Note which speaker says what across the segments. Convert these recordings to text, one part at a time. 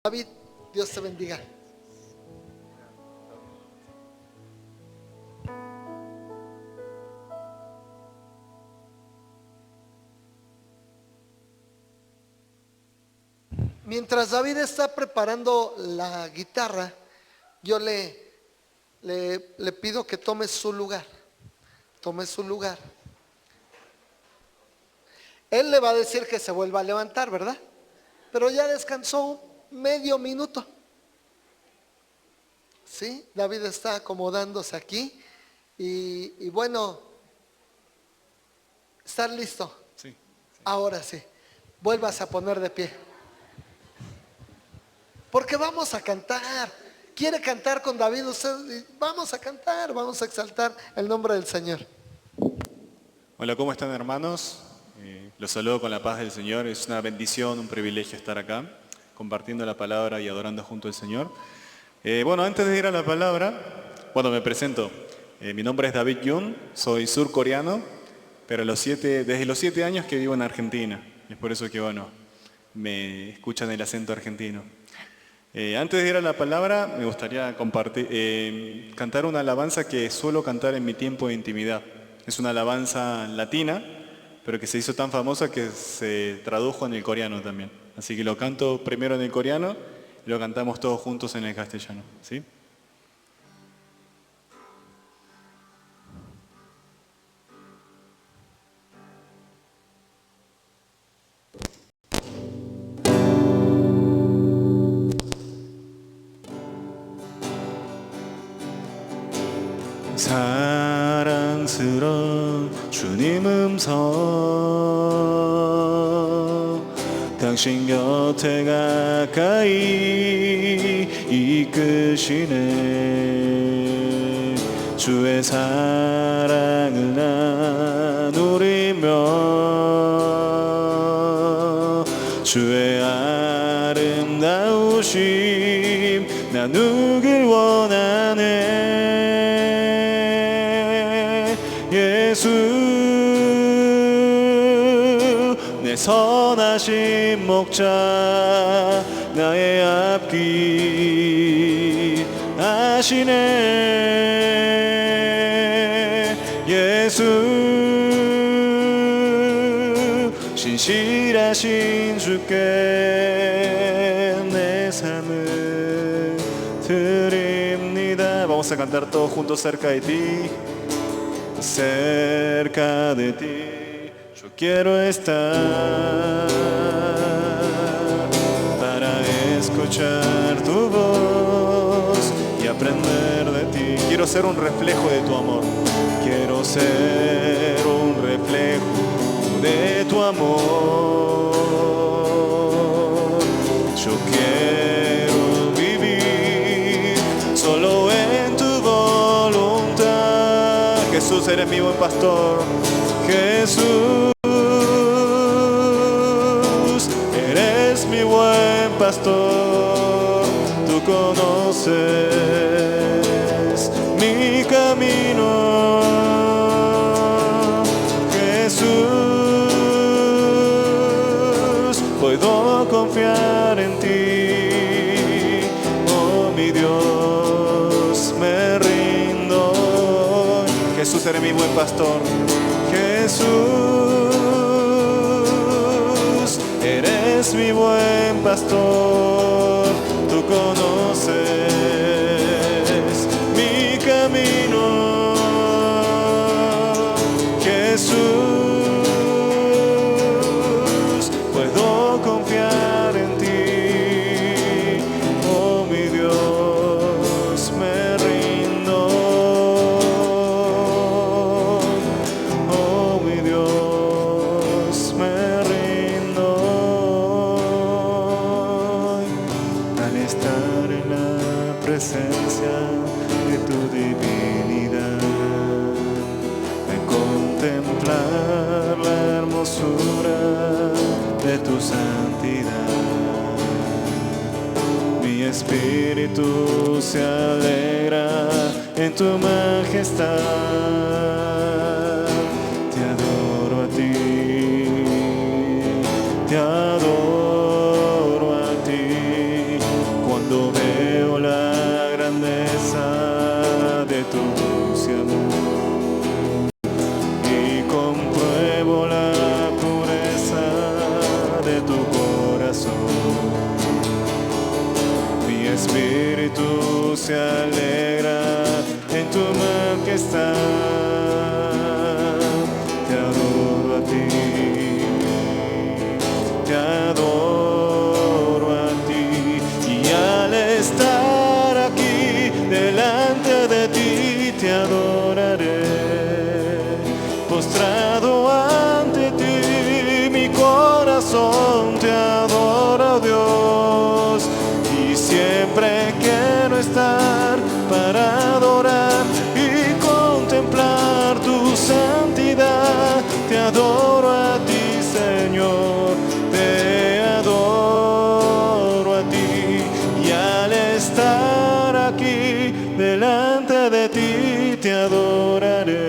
Speaker 1: David, Dios te bendiga. Mientras David está preparando la guitarra, yo le pido que tome su lugar. Tome su lugar. Él le va a decir que se vuelva a levantar, ¿verdad? Pero ya descansó medio minuto. ¿Sí? David está acomodándose aquí. Y bueno, ¿estás listo?
Speaker 2: Sí.
Speaker 1: Ahora sí. Vuelvas a poner de pie. Porque vamos a cantar. ¿Quiere cantar con David usted? Vamos a cantar, vamos a exaltar el nombre del Señor.
Speaker 2: Hola, ¿cómo están, hermanos? Los saludo con la paz del Señor. Es una bendición, un privilegio estar acá, compartiendo la palabra y adorando junto al Señor. Bueno, antes de ir a la palabra, me presento. Mi nombre es David Yun, soy surcoreano, pero desde los 7 años que vivo en Argentina. Es por eso que, me escuchan el acento argentino. Antes de ir a la palabra, me gustaría cantar una alabanza que suelo cantar en mi tiempo de intimidad. Es una alabanza latina, pero que se hizo tan famosa que se tradujo en el coreano también. Así que lo canto primero en el coreano y lo cantamos todos juntos en el castellano, ¿sí? 사랑스러운 주님 음성 당신 곁에 가까이 이끄시네 주의 사랑을 나누리며 주의 아름다우심 나누길 원하네 예수 내 선하신 목자 나의 앞길 아시네 예수 신실하신 주께 내 삶을 드립니다. Vamos a cantar todos juntos cerca de ti. Cerca de ti, yo quiero estar para escuchar tu voz y aprender de ti. Quiero ser un reflejo de tu amor. Quiero ser un reflejo de tu amor. Yo quiero vivir solo en tu voluntad. Jesús, eres mi buen pastor. Jesús, eres mi buen pastor. Tú conoces mi camino. Jesús, puedo confiar en ti. Oh, mi Dios, me rindo. Jesús, eres mi buen pastor. Jesús, eres mi buen pastor. Tú conoces mi camino. Jesús, puedo confiar en ti. Oh, mi Dios, me rindo. Oh, mi Dios, me rindo. Al estar en la presencia de tu divinidad, al contemplar la hermosura de tu santidad, mi espíritu se alegra en tu majestad. Te adoro a ti, te adoro a ti. dulce amor y compruebo la pureza de tu corazón. Mi espíritu se alegra en tu majestad. Te adoro a ti, te adoro a ti, y al estar aquí delante de ti te adoraré. Postrado ante ti, mi corazón te adora, Dios, y siempre quiero estar para adorar y contemplar tu santidad. Te adoro a ti, Señor, te adoro a ti, y al estar aquí delante de ti te adoraré.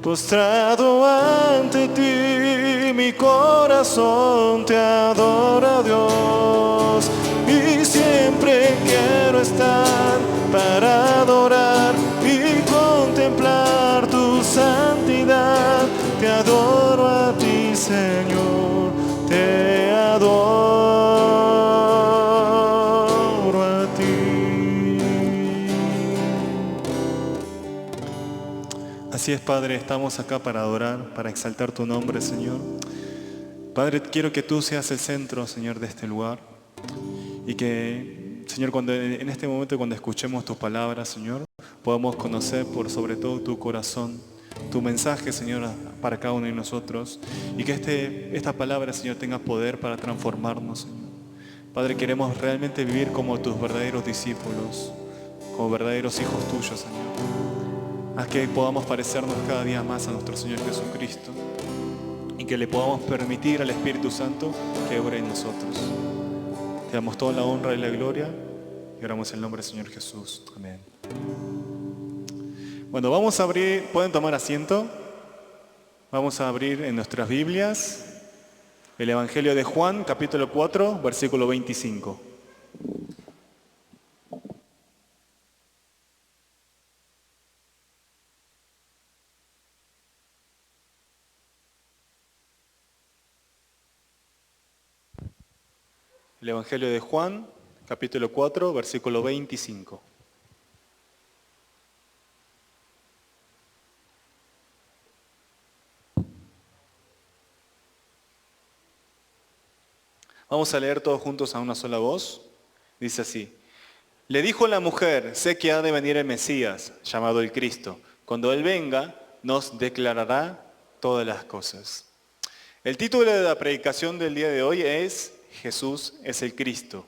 Speaker 2: Postrado ante ti, mi corazón te adora, Dios, y siempre quiero estar para adorar y contemplar tu santidad. Te adoro a ti, Señor, te adoro a ti. Así es, Padre, estamos acá para adorar, para exaltar tu nombre, Señor. Padre, quiero que tú seas el centro, Señor, de este lugar. Y que, Señor, en este momento, cuando escuchemos tus palabras, Señor, podamos conocer por sobre todo tu corazón, tu mensaje, Señor, para cada uno de nosotros. Y que esta palabra, Señor, tenga poder para transformarnos, Señor. Padre, queremos realmente vivir como tus verdaderos discípulos, como verdaderos hijos tuyos, Señor. Haz que podamos parecernos cada día más a nuestro Señor Jesucristo y que le podamos permitir al Espíritu Santo que obre en nosotros. Te damos toda la honra y la gloria y oramos en el nombre del Señor Jesús. Amén. Bueno, vamos a abrir, ¿pueden tomar asiento? Vamos a abrir en nuestras Biblias el Evangelio de Juan, capítulo 4, versículo 25. El Evangelio de Juan, capítulo 4, versículo 25. Vamos a leer todos juntos a una sola voz. Dice así: le dijo la mujer, sé que ha de venir el Mesías, llamado el Cristo. Cuando Él venga, nos declarará todas las cosas. El título de la predicación del día de hoy es Jesús es el Cristo.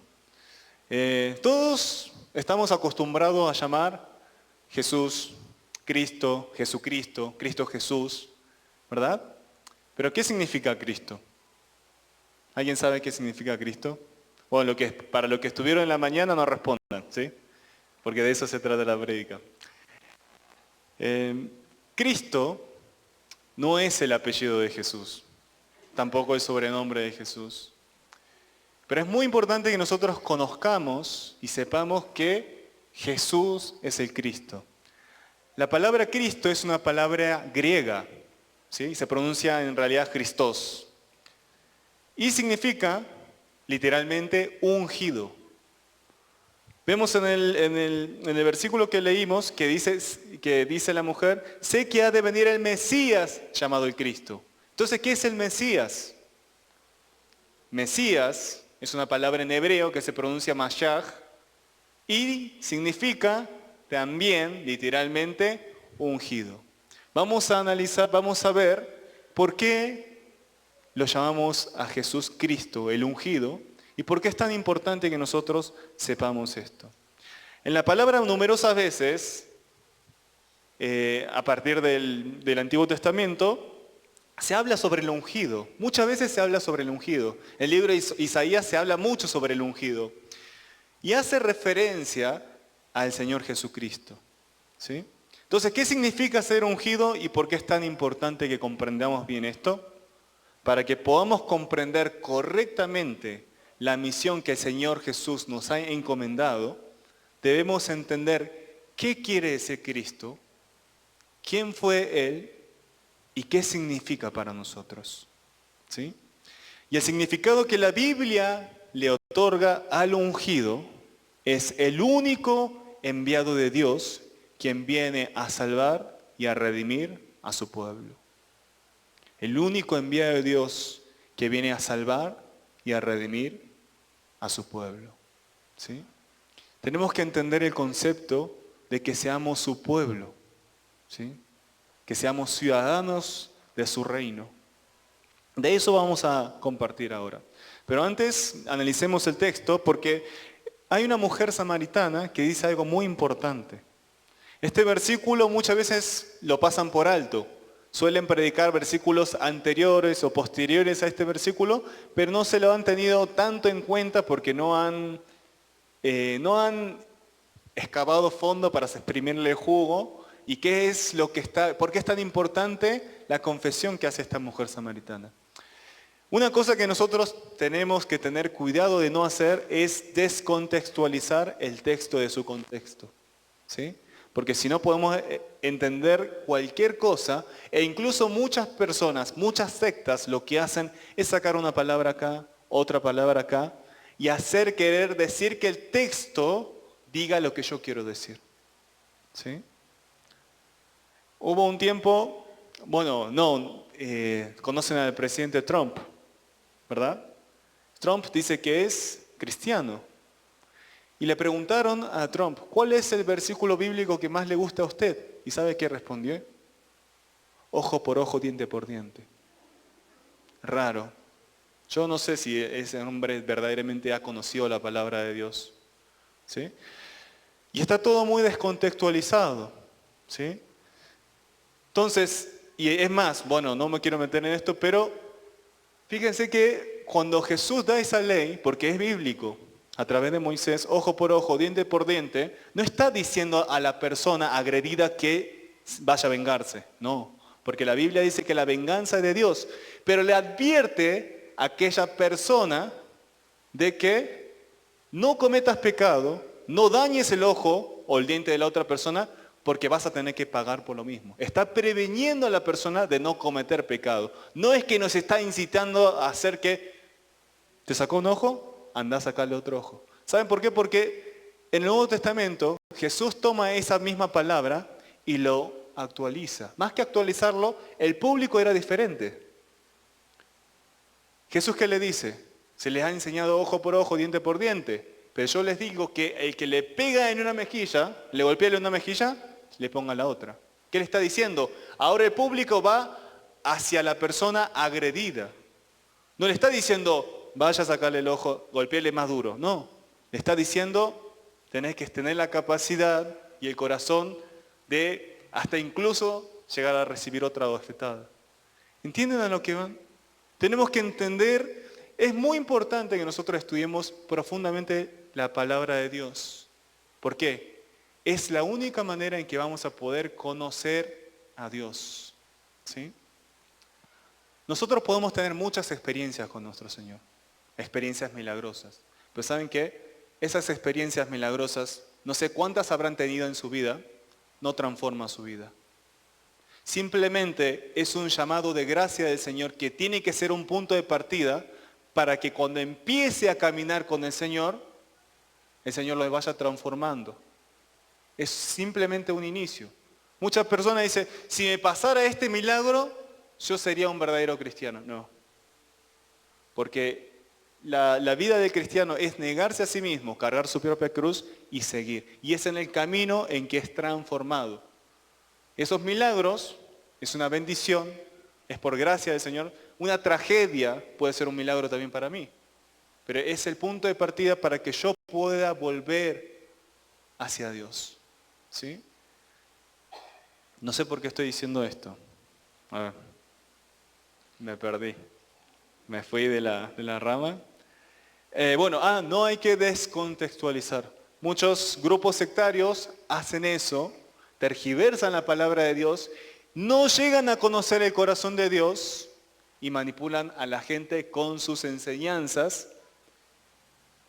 Speaker 2: Todos estamos acostumbrados a llamar Jesús, Cristo, Jesucristo, Cristo Jesús, ¿verdad? Pero ¿qué significa Cristo? ¿Alguien sabe qué significa Cristo? Bueno, para los que estuvieron en la mañana no respondan, ¿sí? Porque de eso se trata la prédica. Cristo no es el apellido de Jesús, tampoco el sobrenombre de Jesús. Pero es muy importante que nosotros conozcamos y sepamos que Jesús es el Cristo. La palabra Cristo es una palabra griega, ¿sí? Se pronuncia en realidad Christos. Y significa literalmente ungido. Vemos en el versículo que leímos que dice la mujer, sé que ha de venir el Mesías llamado el Cristo. Entonces, ¿qué es el Mesías? Mesías es una palabra en hebreo que se pronuncia Mashiach y significa también literalmente ungido. Vamos a analizar, vamos a ver por qué lo llamamos a Jesús Cristo, el ungido, y por qué es tan importante que nosotros sepamos esto. En la palabra numerosas veces, a partir del Antiguo Testamento, se habla sobre el ungido. Muchas veces se habla sobre el ungido. En el libro de Isaías se habla mucho sobre el ungido. Y hace referencia al Señor Jesucristo, ¿sí? Entonces, ¿qué significa ser ungido y por qué es tan importante que comprendamos bien esto? Para que podamos comprender correctamente la misión que el Señor Jesús nos ha encomendado, debemos entender qué quiere decir Cristo, quién fue Él y qué significa para nosotros. ¿Sí? Y el significado que la Biblia le otorga al ungido es el único enviado de Dios quien viene a salvar y a redimir a su pueblo. El único enviado de Dios que viene a salvar y a redimir a su pueblo. ¿Sí? Tenemos que entender el concepto de que seamos su pueblo, ¿sí? Que seamos ciudadanos de su reino. De eso vamos a compartir ahora. Pero antes analicemos el texto porque hay una mujer samaritana que dice algo muy importante. Este versículo muchas veces lo pasan por alto. Suelen predicar versículos anteriores o posteriores a este versículo, pero no se lo han tenido tanto en cuenta porque no han excavado fondo para exprimirle el jugo. ¿Y por qué es tan importante la confesión que hace esta mujer samaritana? Una cosa que nosotros tenemos que tener cuidado de no hacer es descontextualizar el texto de su contexto. ¿Sí? Porque si no podemos entender cualquier cosa, e incluso muchas personas, muchas sectas, lo que hacen es sacar una palabra acá, otra palabra acá, y hacer querer decir que el texto diga lo que yo quiero decir. ¿Sí? Hubo un tiempo, conocen al presidente Trump, ¿verdad? Trump dice que es cristiano. Y le preguntaron a Trump, ¿cuál es el versículo bíblico que más le gusta a usted? ¿Y sabe qué respondió? Ojo por ojo, diente por diente. Raro. Yo no sé si ese hombre verdaderamente ha conocido la palabra de Dios. ¿Sí? Y está todo muy descontextualizado. ¿Sí? Entonces, y es más, no me quiero meter en esto, pero fíjense que cuando Jesús da esa ley, porque es bíblico, a través de Moisés, ojo por ojo, diente por diente, no está diciendo a la persona agredida que vaya a vengarse, no, porque la Biblia dice que la venganza es de Dios, pero le advierte a aquella persona de que no cometas pecado, no dañes el ojo o el diente de la otra persona, porque vas a tener que pagar por lo mismo. Está preveniendo a la persona de no cometer pecado. No es que nos está incitando a hacer que, ¿te sacó un ojo? Anda a sacarle otro ojo. ¿Saben por qué? Porque en el Nuevo Testamento Jesús toma esa misma palabra y lo actualiza. Más que actualizarlo, el público era diferente. Jesús, ¿qué le dice? Se les ha enseñado ojo por ojo, diente por diente. Pero yo les digo que el que le pega en una mejilla, le golpea en una mejilla, le ponga la otra. ¿Qué le está diciendo? Ahora el público va hacia la persona agredida. No le está diciendo, vaya a sacarle el ojo, golpéele más duro. No, le está diciendo, tenés que tener la capacidad y el corazón de hasta incluso llegar a recibir otra bofetada. ¿Entienden a lo que van? Tenemos que entender, es muy importante que nosotros estudiemos profundamente la palabra de Dios. ¿Por qué? Es la única manera en que vamos a poder conocer a Dios. ¿Sí? Nosotros podemos tener muchas experiencias con nuestro Señor, experiencias milagrosas. Pero ¿saben qué? Esas experiencias milagrosas, no sé cuántas habrán tenido en su vida, no transforman su vida. Simplemente es un llamado de gracia del Señor que tiene que ser un punto de partida para que cuando empiece a caminar con el Señor lo vaya transformando. Es simplemente un inicio. Muchas personas dicen, si me pasara este milagro, yo sería un verdadero cristiano. No. Porque la vida del cristiano es negarse a sí mismo, cargar su propia cruz y seguir. Y es en el camino en que es transformado. Esos milagros es una bendición, es por gracia del Señor. Una tragedia puede ser un milagro también para mí. Pero es el punto de partida para que yo pueda volver hacia Dios. ¿Sí? No sé por qué estoy diciendo esto. A ver, me perdí. Me fui de la rama. No hay que descontextualizar. Muchos grupos sectarios hacen eso, tergiversan la palabra de Dios, no llegan a conocer el corazón de Dios y manipulan a la gente con sus enseñanzas,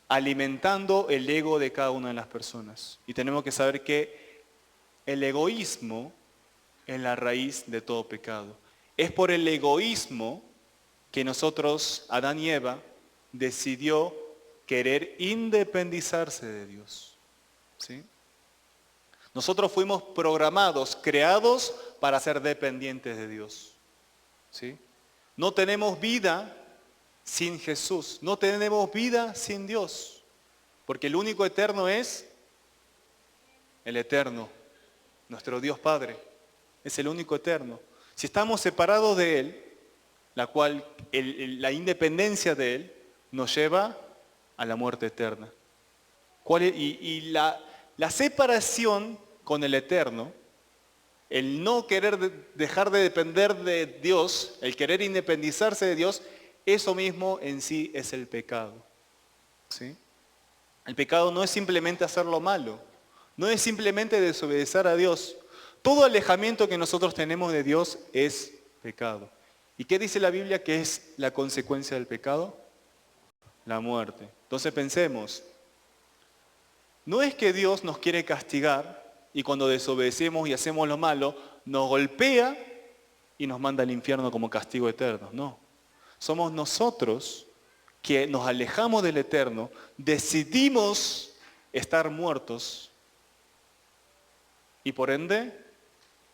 Speaker 2: alimentando el ego de cada una de las personas. Y tenemos que saber que el egoísmo es la raíz de todo pecado. Es por el egoísmo que nosotros, Adán y Eva, decidió querer independizarse de Dios. ¿Sí? Nosotros fuimos programados, creados para ser dependientes de Dios. ¿Sí? No tenemos vida sin Jesús, no tenemos vida sin Dios, porque el único eterno es el eterno, nuestro Dios Padre, es el único eterno. Si estamos separados de Él, la independencia de Él nos lleva a la muerte eterna. La separación con el eterno, el no querer dejar de depender de Dios, el querer independizarse de Dios, eso mismo en sí es el pecado. ¿Sí? El pecado no es simplemente hacer lo malo, no es simplemente desobedecer a Dios. Todo alejamiento que nosotros tenemos de Dios es pecado. ¿Y qué dice la Biblia que es la consecuencia del pecado? La muerte. Entonces pensemos, no es que Dios nos quiere castigar y cuando desobedecemos y hacemos lo malo, nos golpea y nos manda al infierno como castigo eterno. No. Somos nosotros que nos alejamos del eterno, decidimos estar muertos y por ende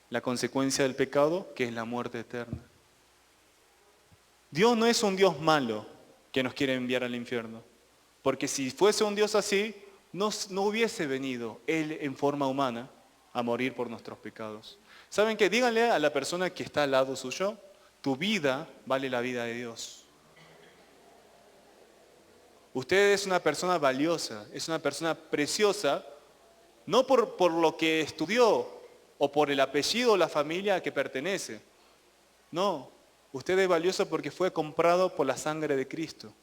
Speaker 2: la consecuencia del pecado que es la muerte eterna. Dios no es un Dios malo que nos quiere enviar al infierno, porque si fuese un Dios así, no hubiese venido Él en forma humana a morir por nuestros pecados. ¿Saben qué? Díganle a la persona que está al lado suyo, tu vida vale la vida de Dios. Usted es una persona valiosa, es una persona preciosa, no por lo que estudió o por el apellido o la familia a que pertenece. No, usted es valioso porque fue comprado por la sangre de Cristo.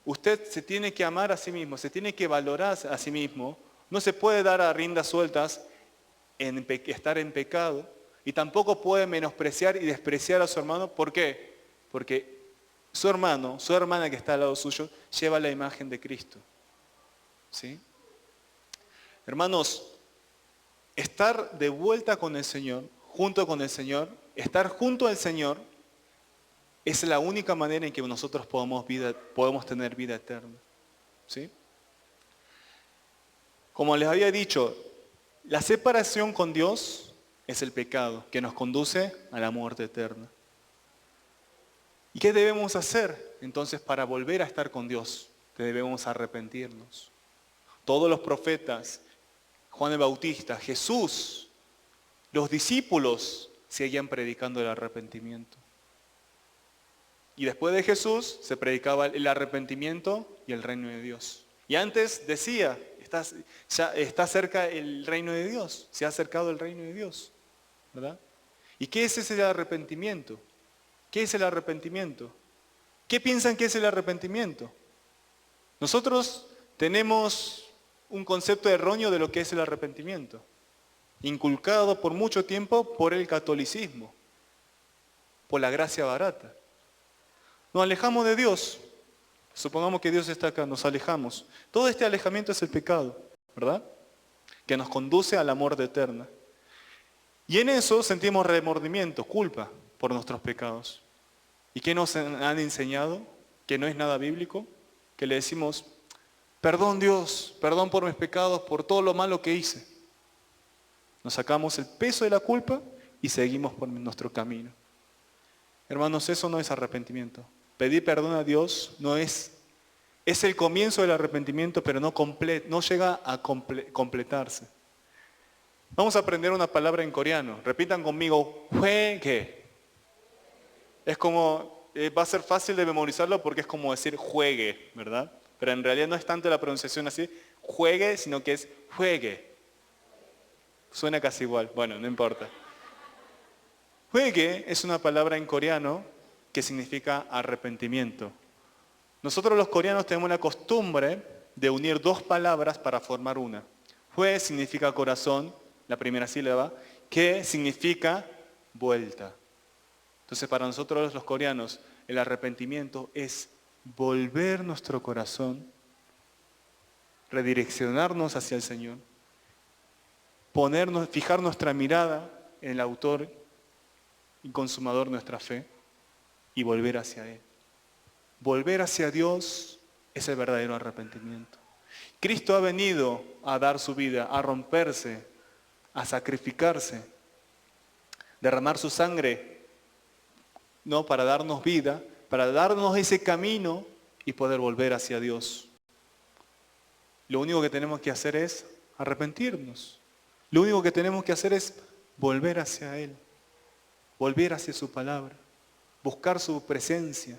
Speaker 2: Usted se tiene que amar a sí mismo, se tiene que valorar a sí mismo. No se puede dar a riendas sueltas en estar en pecado y tampoco puede menospreciar y despreciar a su hermano. ¿Por qué? Porque su hermano, su hermana que está al lado suyo, lleva la imagen de Cristo. ¿Sí? Hermanos, estar de vuelta con el Señor, junto con el Señor, estar junto al Señor, es la única manera en que nosotros podemos tener vida eterna. ¿Sí? Como les había dicho, la separación con Dios es el pecado que nos conduce a la muerte eterna. ¿Y qué debemos hacer entonces para volver a estar con Dios? Debemos arrepentirnos. Todos los profetas, Juan el Bautista, Jesús, los discípulos seguían predicando el arrepentimiento. Y después de Jesús se predicaba el arrepentimiento y el reino de Dios. Y antes decía, ya está cerca el reino de Dios, se ha acercado el reino de Dios, ¿verdad? ¿Y qué es ese arrepentimiento? ¿Qué es el arrepentimiento? ¿Qué piensan que es el arrepentimiento? Nosotros tenemos un concepto erróneo de lo que es el arrepentimiento, inculcado por mucho tiempo por el catolicismo, por la gracia barata. Nos alejamos de Dios. Supongamos que Dios está acá, nos alejamos. Todo este alejamiento es el pecado, ¿verdad? Que nos conduce a la muerte eterna. Y en eso sentimos remordimiento, culpa por nuestros pecados. ¿Y qué nos han enseñado? Que no es nada bíblico. Que le decimos, perdón Dios, perdón por mis pecados, por todo lo malo que hice. Nos sacamos el peso de la culpa y seguimos por nuestro camino. Hermanos, eso no es arrepentimiento. Pedir perdón a Dios es el comienzo del arrepentimiento, pero no llega a completarse. Vamos a aprender una palabra en coreano. Repitan conmigo, juegue. Es como, va a ser fácil de memorizarlo porque es como decir juegue, ¿verdad? Pero en realidad no es tanto la pronunciación así, juegue, sino que es juegue. Suena casi igual, bueno, no importa. Juegue es una palabra en coreano que significa arrepentimiento. Nosotros los coreanos tenemos la costumbre de unir dos palabras para formar una. Hue significa corazón, la primera sílaba, que significa vuelta. Entonces para nosotros los coreanos el arrepentimiento es volver nuestro corazón, redireccionarnos hacia el Señor fijar nuestra mirada en el autor y consumador de nuestra fe y volver hacia Él. Volver hacia Dios es el verdadero arrepentimiento. Cristo ha venido a dar su vida, a romperse, a sacrificarse, derramar su sangre, ¿no? Para darnos vida, para darnos ese camino y poder volver hacia Dios. Lo único que tenemos que hacer es arrepentirnos. Lo único que tenemos que hacer es volver hacia Él, volver hacia su palabra, buscar su presencia,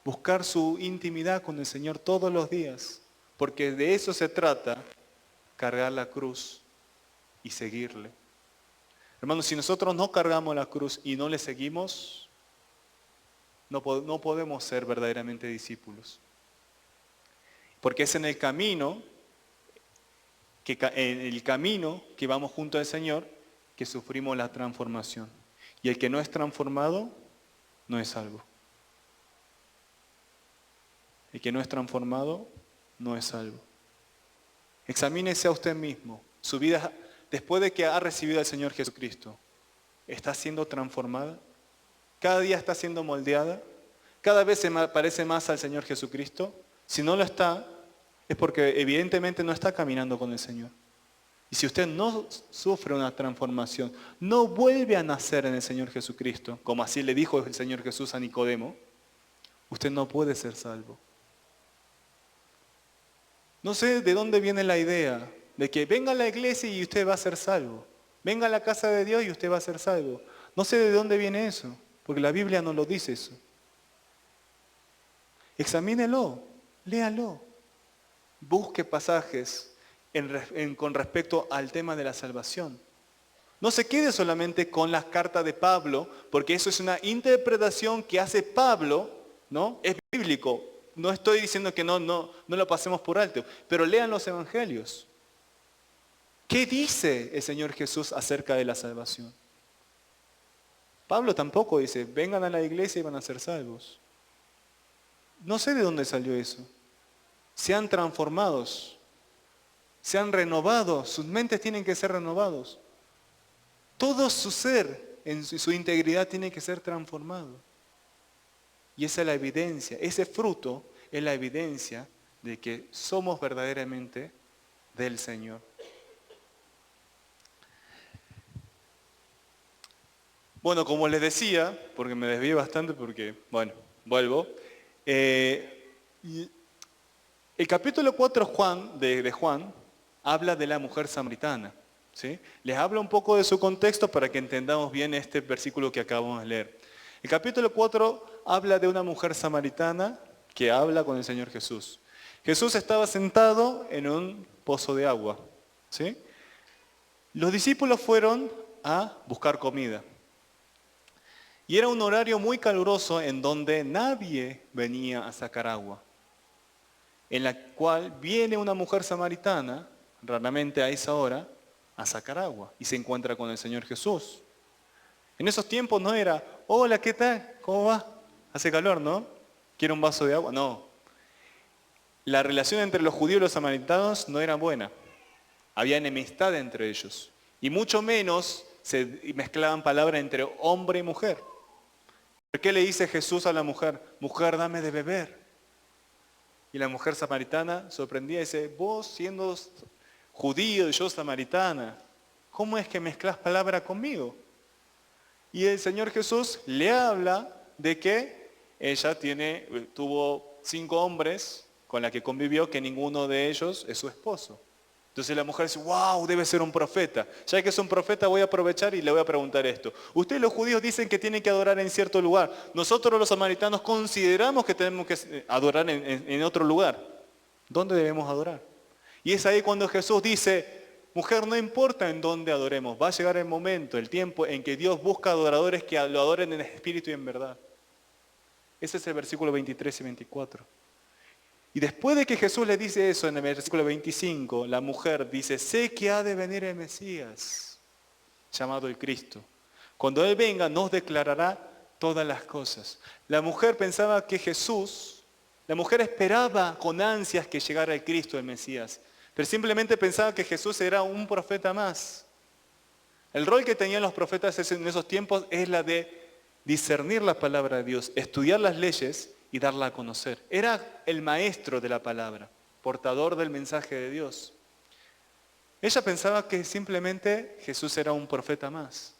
Speaker 2: buscar su intimidad con el Señor todos los días, porque de eso se trata, cargar la cruz y seguirle. Hermanos, si nosotros no cargamos la cruz y no le seguimos, no podemos ser verdaderamente discípulos. Porque es en el camino que vamos junto al Señor que sufrimos la transformación. Y el que no es transformado, no es salvo. El que no es transformado, no es salvo. Examínese a usted mismo. Su vida, después de que ha recibido al Señor Jesucristo, ¿está siendo transformada? ¿Cada día está siendo moldeada? ¿Cada vez se parece más al Señor Jesucristo? Si no lo está, es porque evidentemente no está caminando con el Señor. Y si usted no sufre una transformación, no vuelve a nacer en el Señor Jesucristo, como así le dijo el Señor Jesús a Nicodemo, usted no puede ser salvo. No sé de dónde viene la idea de que venga a la iglesia y usted va a ser salvo. Venga a la casa de Dios y usted va a ser salvo. No sé de dónde viene eso, porque la Biblia no lo dice eso. Examínelo, léalo. Busque pasajes con respecto al tema de la salvación. No se quede solamente con las cartas de Pablo, porque eso es una interpretación que hace Pablo, ¿no? Es bíblico. No estoy diciendo que no lo pasemos por alto, pero lean los evangelios. ¿Qué dice el Señor Jesús acerca de la salvación? Pablo tampoco dice, vengan a la iglesia y van a ser salvos. No sé de dónde salió eso. Sean transformados, sean renovados, sus mentes tienen que ser renovados. Todo su ser, en su integridad, tiene que ser transformado. Y esa es la evidencia, ese fruto es la evidencia de que somos verdaderamente del Señor. Bueno, como les decía, porque me desvié bastante, vuelvo. El capítulo 4 de Juan habla de la mujer samaritana. ¿Sí? Les hablo un poco de su contexto para que entendamos bien este versículo que acabamos de leer. El capítulo 4 habla de una mujer samaritana que habla con el Señor Jesús. Jesús estaba sentado en un pozo de agua. ¿Sí? Los discípulos fueron a buscar comida. Y era un horario muy caluroso en donde nadie venía a sacar agua. En la cual viene una mujer samaritana, raramente a esa hora, a sacar agua. Y se encuentra con el Señor Jesús. En esos tiempos no era, hola, ¿qué tal? ¿Cómo va? Hace calor, ¿no? ¿Quiere un vaso de agua? No. La relación entre los judíos y los samaritanos no era buena. Había enemistad entre ellos. Y mucho menos se mezclaban palabras entre hombre y mujer. ¿Por qué le dice Jesús a la mujer, mujer, dame de beber? Y la mujer samaritana sorprendida dice, vos siendo judío y yo samaritana, ¿cómo es que mezclas palabras conmigo? Y el Señor Jesús le habla de que ella tuvo 5 hombres con los que convivió, que ninguno de ellos es su esposo. Entonces la mujer dice, wow, debe ser un profeta. Ya que es un profeta voy a aprovechar y le voy a preguntar esto. Ustedes los judíos dicen que tienen que adorar en cierto lugar. Nosotros los samaritanos consideramos que tenemos que adorar en otro lugar. ¿Dónde debemos adorar? Y es ahí cuando Jesús dice, mujer, no importa en dónde adoremos. Va a llegar el momento, el tiempo en que Dios busca adoradores que lo adoren en espíritu y en verdad. Ese es el versículo 23 y 24. Y después de que Jesús le dice eso en el versículo 25, la mujer dice, sé que ha de venir el Mesías, llamado el Cristo. Cuando Él venga nos declarará todas las cosas. La mujer pensaba que la mujer esperaba con ansias que llegara el Cristo, el Mesías. pero simplemente pensaba que Jesús era un profeta más. El rol que tenían los profetas en esos tiempos es la de discernir la palabra de Dios, estudiar las leyes y darla a conocer. Era el maestro de la palabra, portador del mensaje de Dios. Ella pensaba que simplemente Jesús era un profeta más.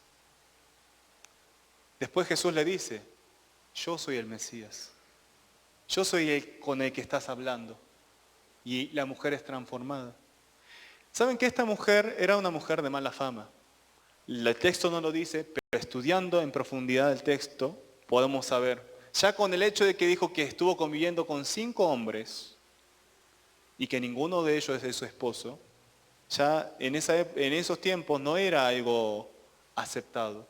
Speaker 2: Después Jesús le dice, yo soy el Mesías. Yo soy el con el que estás hablando. Y la mujer es transformada. ¿Saben que esta mujer era una mujer de mala fama? El texto no lo dice, pero estudiando en profundidad el texto podemos saber. Ya con el hecho de que dijo que estuvo conviviendo con 5 hombres y que ninguno de ellos es su esposo, ya en esos tiempos no era algo aceptado.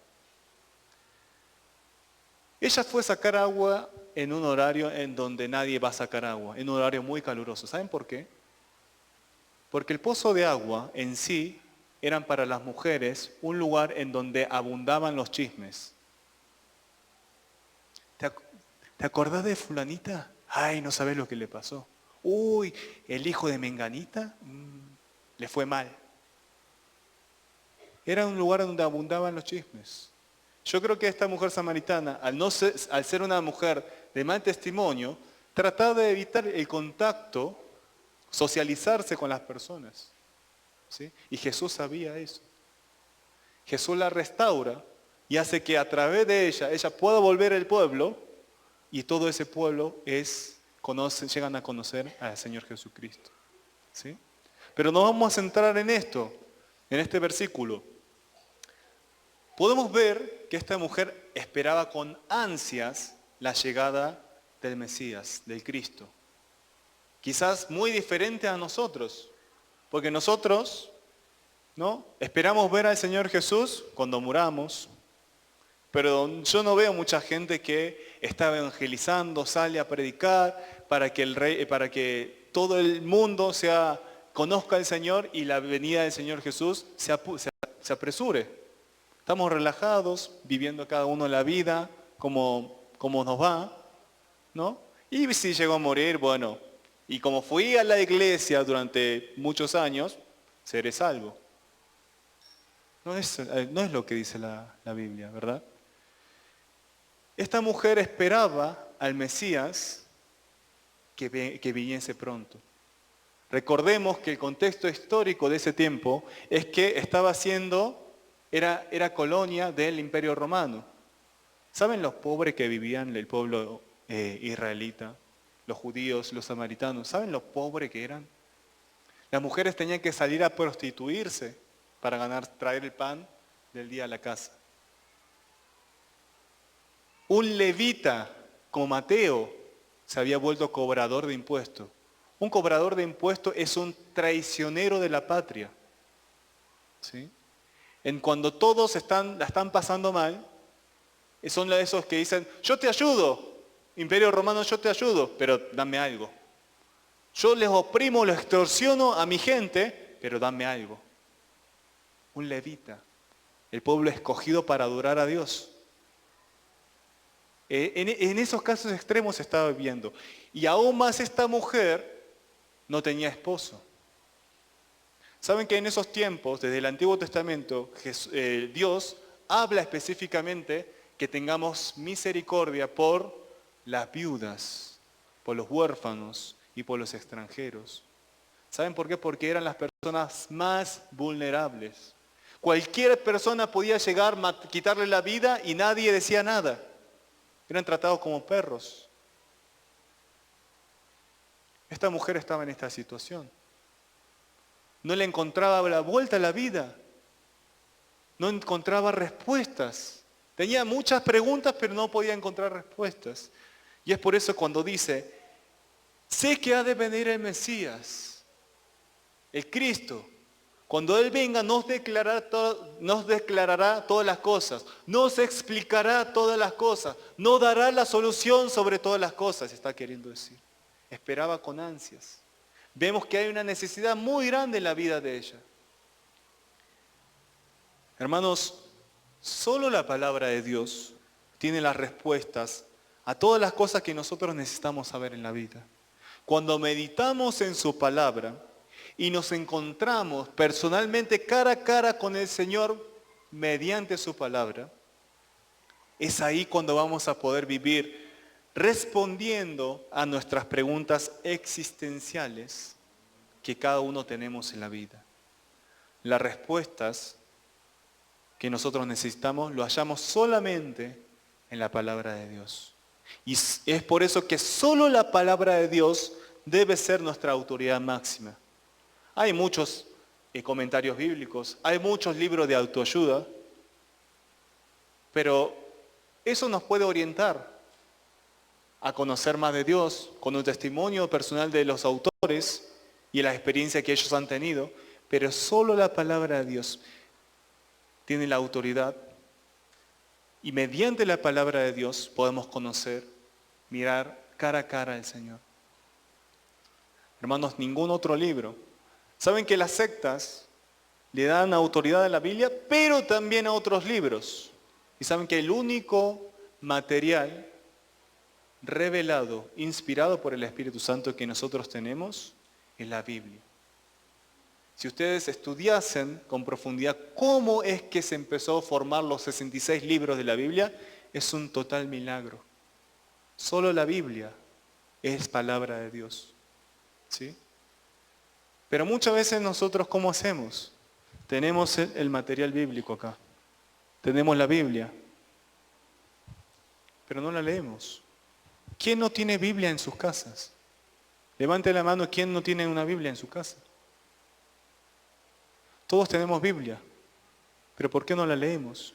Speaker 2: Ella fue a sacar agua en un horario en donde nadie va a sacar agua, en un horario muy caluroso. ¿Saben por qué? Porque el pozo de agua en sí eran para las mujeres un lugar en donde abundaban los chismes. ¿Te acordás de fulanita? Ay, no sabés lo que le pasó. Uy, el hijo de Menganita le fue mal. Era un lugar donde abundaban los chismes. Yo creo que esta mujer samaritana, al ser una mujer de mal testimonio, trataba de evitar el contacto, socializarse con las personas. ¿Sí? Y Jesús sabía eso. Jesús la restaura y hace que a través de ella pueda volver al pueblo y todo ese pueblo llegan a conocer al Señor Jesucristo. ¿Sí? Pero nos vamos a centrar en esto, en este versículo. Podemos ver que esta mujer esperaba con ansias la llegada del Mesías, del Cristo. Quizás muy diferente a nosotros, porque nosotros, ¿no?, esperamos ver al Señor Jesús cuando muramos, pero yo no veo mucha gente que está evangelizando, sale a predicar para que todo el mundo conozca al Señor y la venida del Señor Jesús se apresure. Estamos relajados, viviendo cada uno la vida como nos va, ¿no? Y si llego a morir, bueno, y como fui a la iglesia durante muchos años, seré salvo. No es lo que dice la Biblia, ¿verdad? Esta mujer esperaba al Mesías que viniese pronto. Recordemos que el contexto histórico de ese tiempo es que era colonia del Imperio Romano. ¿Saben los pobres que vivían en el pueblo israelita? Los judíos, los samaritanos. ¿Saben lo pobres que eran? Las mujeres tenían que salir a prostituirse para traer el pan del día a la casa. Un levita como Mateo se había vuelto cobrador de impuestos. Un cobrador de impuestos es un traicionero de la patria. ¿Sí? Cuando todos la están pasando mal, son esos que dicen, yo te ayudo, Imperio Romano, yo te ayudo, pero dame algo. Yo les oprimo, les extorsiono a mi gente, pero dame algo. Un levita, el pueblo escogido para adorar a Dios. En esos casos extremos se estaba viviendo. Y aún más esta mujer no tenía esposo. Saben que en esos tiempos, desde el Antiguo Testamento, Dios habla específicamente que tengamos misericordia por las viudas, por los huérfanos y por los extranjeros. ¿Saben por qué? Porque eran las personas más vulnerables. Cualquier persona podía llegar a quitarle la vida y nadie decía nada. Eran tratados como perros. Esta mujer estaba en esta situación. No le encontraba la vuelta a la vida. No encontraba respuestas. Tenía muchas preguntas, pero no podía encontrar respuestas. Y es por eso cuando dice, sé que ha de venir el Mesías, el Cristo. Cuando Él venga nos declarará todas las cosas, nos explicará todas las cosas, nos dará la solución sobre todas las cosas, está queriendo decir. Esperaba con ansias. Vemos que hay una necesidad muy grande en la vida de ella. Hermanos, solo la palabra de Dios tiene las respuestas a todas las cosas que nosotros necesitamos saber en la vida. Cuando meditamos en su palabra y nos encontramos personalmente cara a cara con el Señor mediante su palabra, es ahí cuando vamos a poder vivir respondiendo a nuestras preguntas existenciales que cada uno tenemos en la vida. Las respuestas que nosotros necesitamos lo hallamos solamente en la palabra de Dios. Y es por eso que solo la palabra de Dios debe ser nuestra autoridad máxima. Hay muchos comentarios bíblicos, hay muchos libros de autoayuda, pero eso nos puede orientar a conocer más de Dios con un testimonio personal de los autores y la experiencia que ellos han tenido, pero solo la palabra de Dios tiene la autoridad y mediante la palabra de Dios podemos conocer, mirar cara a cara al Señor. Hermanos, ningún otro libro. Saben que las sectas le dan autoridad a la Biblia, pero también a otros libros. Y saben que el único material revelado, inspirado por el Espíritu Santo que nosotros tenemos, es la Biblia. Si ustedes estudiasen con profundidad cómo es que se empezó a formar los 66 libros de la Biblia, es un total milagro. Solo la Biblia es palabra de Dios. ¿Sí? Pero muchas veces nosotros, ¿cómo hacemos? Tenemos el material bíblico acá. Tenemos la Biblia, pero no la leemos. ¿Quién no tiene Biblia en sus casas? Levante la mano, ¿quién no tiene una Biblia en su casa? Todos tenemos Biblia, pero ¿por qué no la leemos?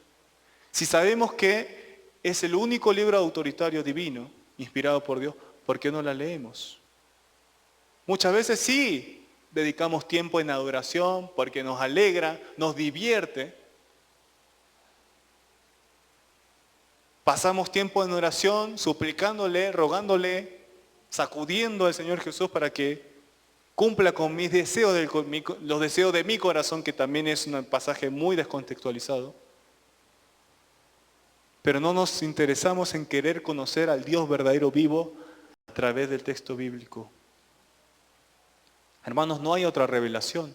Speaker 2: Si sabemos que es el único libro autoritario divino, inspirado por Dios, ¿por qué no la leemos? Muchas veces sí dedicamos tiempo en adoración porque nos alegra, nos divierte. Pasamos tiempo en oración, suplicándole, rogándole, sacudiendo al Señor Jesús para que cumpla con mis deseos, los deseos de mi corazón, que también es un pasaje muy descontextualizado. Pero no nos interesamos en querer conocer al Dios verdadero vivo a través del texto bíblico. Hermanos, no hay otra revelación.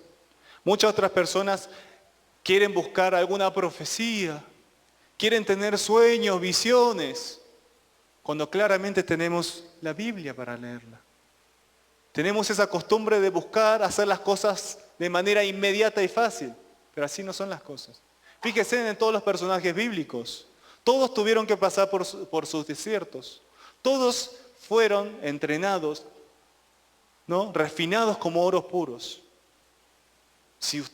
Speaker 2: Muchas otras personas quieren buscar alguna profecía, quieren tener sueños, visiones, cuando claramente tenemos la Biblia para leerla. Tenemos esa costumbre de buscar hacer las cosas de manera inmediata y fácil, pero así no son las cosas. Fíjense en todos los personajes bíblicos. Todos tuvieron que pasar por sus desiertos. Todos fueron entrenados, ¿no? Refinados como oros puros. Si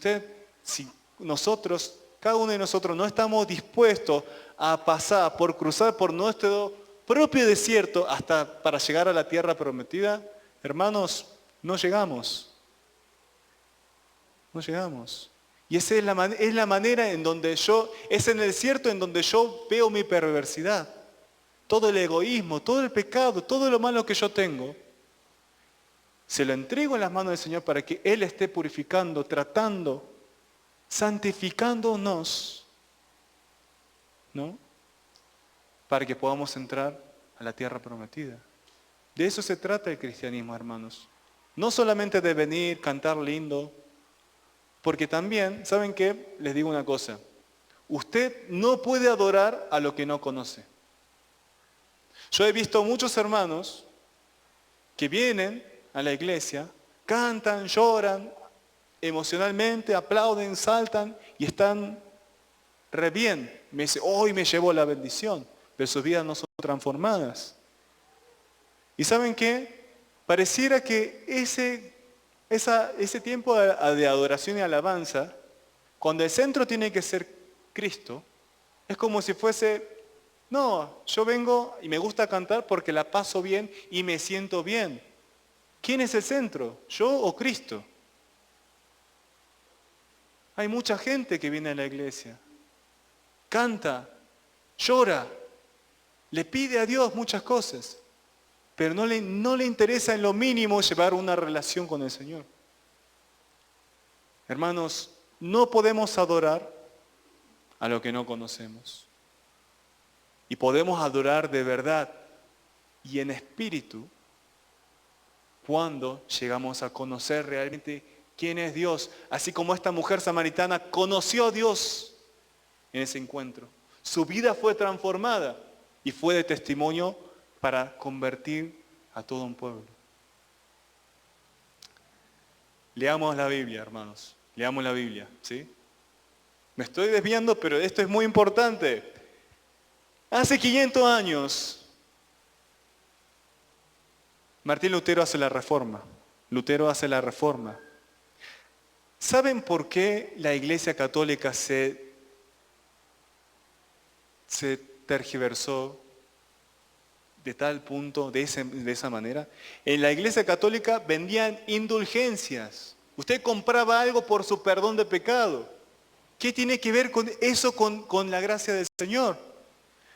Speaker 2: nosotros, cada uno de nosotros no estamos dispuestos a pasar, por cruzar por nuestro propio desierto hasta para llegar a la tierra prometida, hermanos, no llegamos. No llegamos. Y esa es la manera en donde es en el desierto en donde yo veo mi perversidad. Todo el egoísmo, todo el pecado, todo lo malo que yo tengo, se lo entrego en las manos del Señor para que Él esté purificando, tratando, santificándonos, ¿no? Para que podamos entrar a la tierra prometida. De eso se trata el cristianismo, hermanos. No solamente de venir, cantar lindo, porque también, ¿saben qué? Les digo una cosa. Usted no puede adorar a lo que no conoce. Yo he visto muchos hermanos que vienen a la iglesia, cantan, lloran emocionalmente, aplauden, saltan y están re bien. Me dice, hoy me llevó la bendición, pero sus vidas no son transformadas. ¿Y saben qué? Pareciera que ese tiempo de adoración y alabanza, cuando el centro tiene que ser Cristo, es como si fuese, no, yo vengo y me gusta cantar porque la paso bien y me siento bien. ¿Quién es el centro? ¿Yo o Cristo? Hay mucha gente que viene a la iglesia, canta, llora, le pide a Dios muchas cosas, pero no le interesa en lo mínimo llevar una relación con el Señor. Hermanos, no podemos adorar a lo que no conocemos. Y podemos adorar de verdad y en espíritu cuando llegamos a conocer realmente quién es Dios. Así como esta mujer samaritana conoció a Dios en ese encuentro. Su vida fue transformada y fue de testimonio para convertir a todo un pueblo. Leamos la Biblia, hermanos. Leamos la Biblia, ¿sí? Me estoy desviando, pero esto es muy importante. Hace 500 años, Martín Lutero hace la reforma. Lutero hace la reforma. ¿Saben por qué la Iglesia Católica se tergiversó de tal punto, de esa manera? En la Iglesia Católica vendían indulgencias. Usted compraba algo por su perdón de pecado. ¿Qué tiene que ver con eso con la gracia del Señor?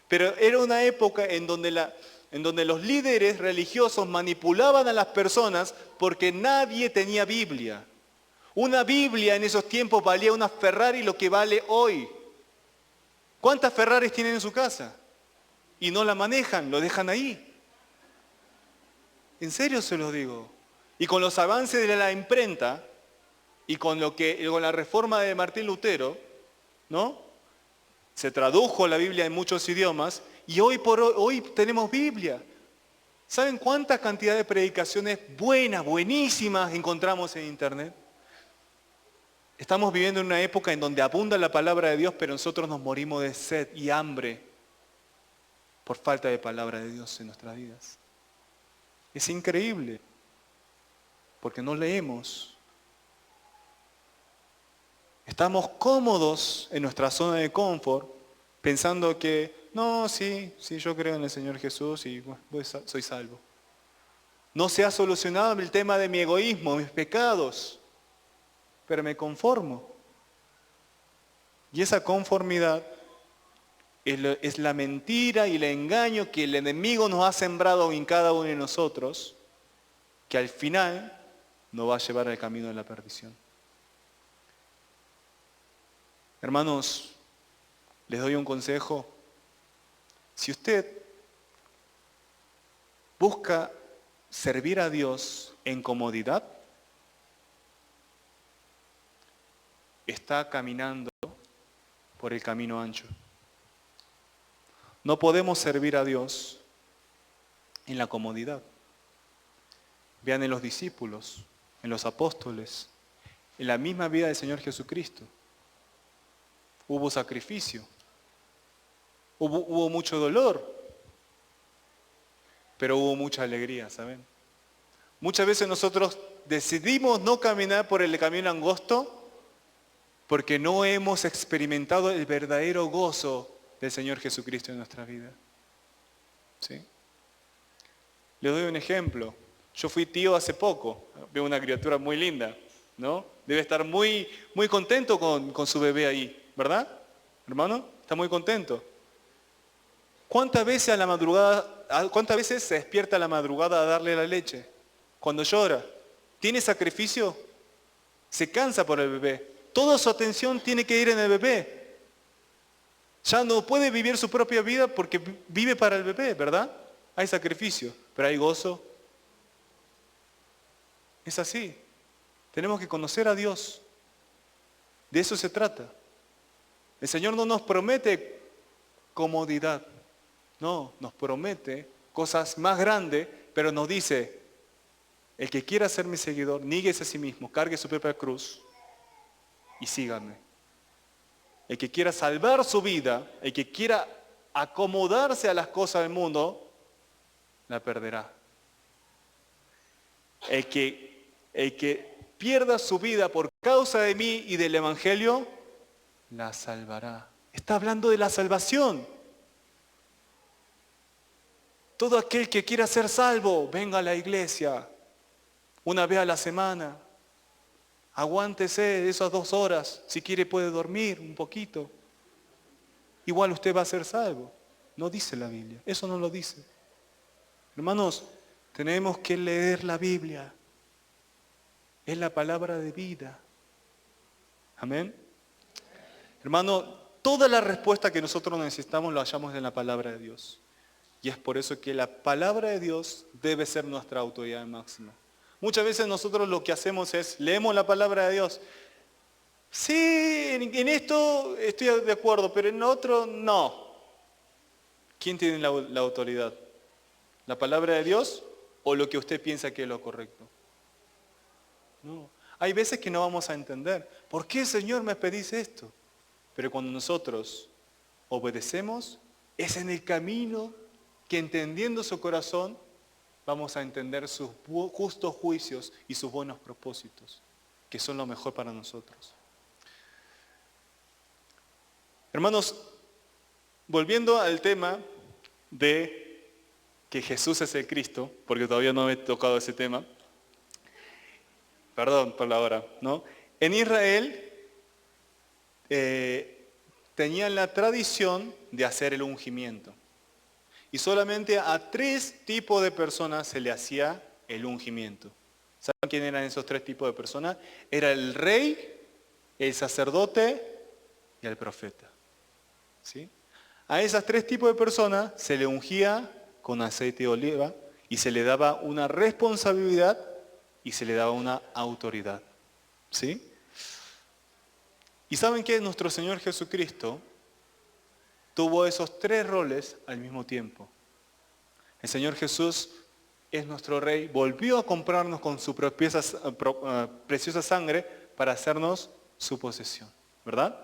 Speaker 2: Pero era una época en donde los líderes religiosos manipulaban a las personas porque nadie tenía Biblia. Una Biblia en esos tiempos valía una Ferrari lo que vale hoy. ¿Cuántas Ferraris tienen en su casa? Y no la manejan, lo dejan ahí. En serio se los digo. Y con los avances de la imprenta y con la reforma de Martín Lutero, ¿no? Se tradujo la Biblia en muchos idiomas y hoy tenemos Biblia. ¿Saben cuánta cantidad de predicaciones buenísimas encontramos en internet? Estamos viviendo en una época en donde abunda la palabra de Dios, pero nosotros nos morimos de sed y hambre por falta de palabra de Dios en nuestras vidas. Es increíble, porque no leemos. Estamos cómodos en nuestra zona de confort, pensando que, no, sí, yo creo en el Señor Jesús y soy salvo. No se ha solucionado el tema de mi egoísmo, mis pecados, pero me conformo. Y esa conformidad es la mentira y el engaño que el enemigo nos ha sembrado en cada uno de nosotros, que al final nos va a llevar al camino de la perdición. Hermanos, les doy un consejo. Si usted busca servir a Dios en comodidad, está caminando por el camino ancho. No podemos servir a Dios en la comodidad. Vean en los discípulos, en los apóstoles, en la misma vida del Señor Jesucristo. Hubo sacrificio, hubo mucho dolor, pero hubo mucha alegría, ¿saben? Muchas veces nosotros decidimos no caminar por el camino angosto porque no hemos experimentado el verdadero gozo del Señor Jesucristo en nuestra vida. ¿Sí? Les doy un ejemplo. Yo fui tío hace poco, veo una criatura muy linda, ¿no? Debe estar muy contento con su bebé ahí. ¿Verdad? Hermano, está muy contento. ¿Cuántas veces se despierta a la madrugada a darle la leche? Cuando llora. ¿Tiene sacrificio? Se cansa por el bebé. Toda su atención tiene que ir en el bebé. Ya no puede vivir su propia vida porque vive para el bebé, ¿verdad? Hay sacrificio, pero hay gozo. Es así. Tenemos que conocer a Dios. De eso se trata. El Señor no nos promete comodidad, no, nos promete cosas más grandes, pero nos dice, el que quiera ser mi seguidor, níguese a sí mismo, cargue su propia cruz y síganme. El que quiera salvar su vida, el que quiera acomodarse a las cosas del mundo, la perderá. El que pierda su vida por causa de mí y del Evangelio, la salvará. Está hablando de la salvación. Todo aquel que quiera ser salvo, venga a la iglesia una vez a la semana. Aguántese esas 2 horas. Si quiere puede dormir un poquito. Igual usted va a ser salvo. No dice la Biblia. Eso no lo dice. Hermanos, tenemos que leer la Biblia. Es la palabra de vida. Amén. Hermano, toda la respuesta que nosotros necesitamos la hallamos en la palabra de Dios. Y es por eso que la palabra de Dios debe ser nuestra autoridad máxima. Muchas veces nosotros lo que hacemos es, leemos la palabra de Dios. Sí, en esto estoy de acuerdo, pero en otro no. ¿Quién tiene la autoridad? ¿La palabra de Dios o lo que usted piensa que es lo correcto? No. Hay veces que no vamos a entender. ¿Por qué, Señor, me pedís esto? Pero cuando nosotros obedecemos, es en el camino que, entendiendo su corazón, vamos a entender sus justos juicios y sus buenos propósitos, que son lo mejor para nosotros. Hermanos, volviendo al tema de que Jesús es el Cristo, porque todavía no he tocado ese tema, perdón por la hora, ¿no? En Israel tenían la tradición de hacer el ungimiento. Y solamente a 3 tipos de personas se le hacía el ungimiento. ¿Saben quién eran esos 3 tipos de personas? Era el rey, el sacerdote y el profeta. ¿Sí? A esos 3 tipos de personas se le ungía con aceite de oliva y se le daba una responsabilidad y se le daba una autoridad. ¿Sí? Y saben que nuestro Señor Jesucristo tuvo esos 3 roles al mismo tiempo. El Señor Jesús es nuestro Rey, volvió a comprarnos con su preciosa sangre para hacernos su posesión, ¿verdad?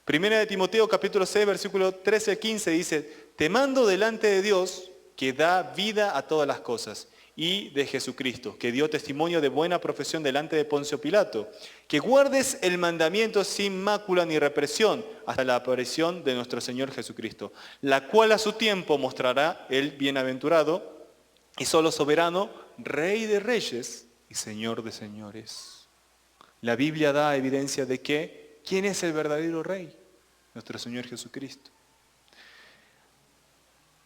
Speaker 2: Primera de Timoteo capítulo 6, versículo 13 al 15 dice, te mando delante de Dios que da vida a todas las cosas y de Jesucristo, que dio testimonio de buena profesión delante de Poncio Pilato, que guardes el mandamiento sin mácula ni represión hasta la aparición de nuestro Señor Jesucristo, la cual a su tiempo mostrará el bienaventurado y solo soberano, Rey de reyes y Señor de señores. La Biblia da evidencia de que, ¿quién es el verdadero Rey? Nuestro Señor Jesucristo.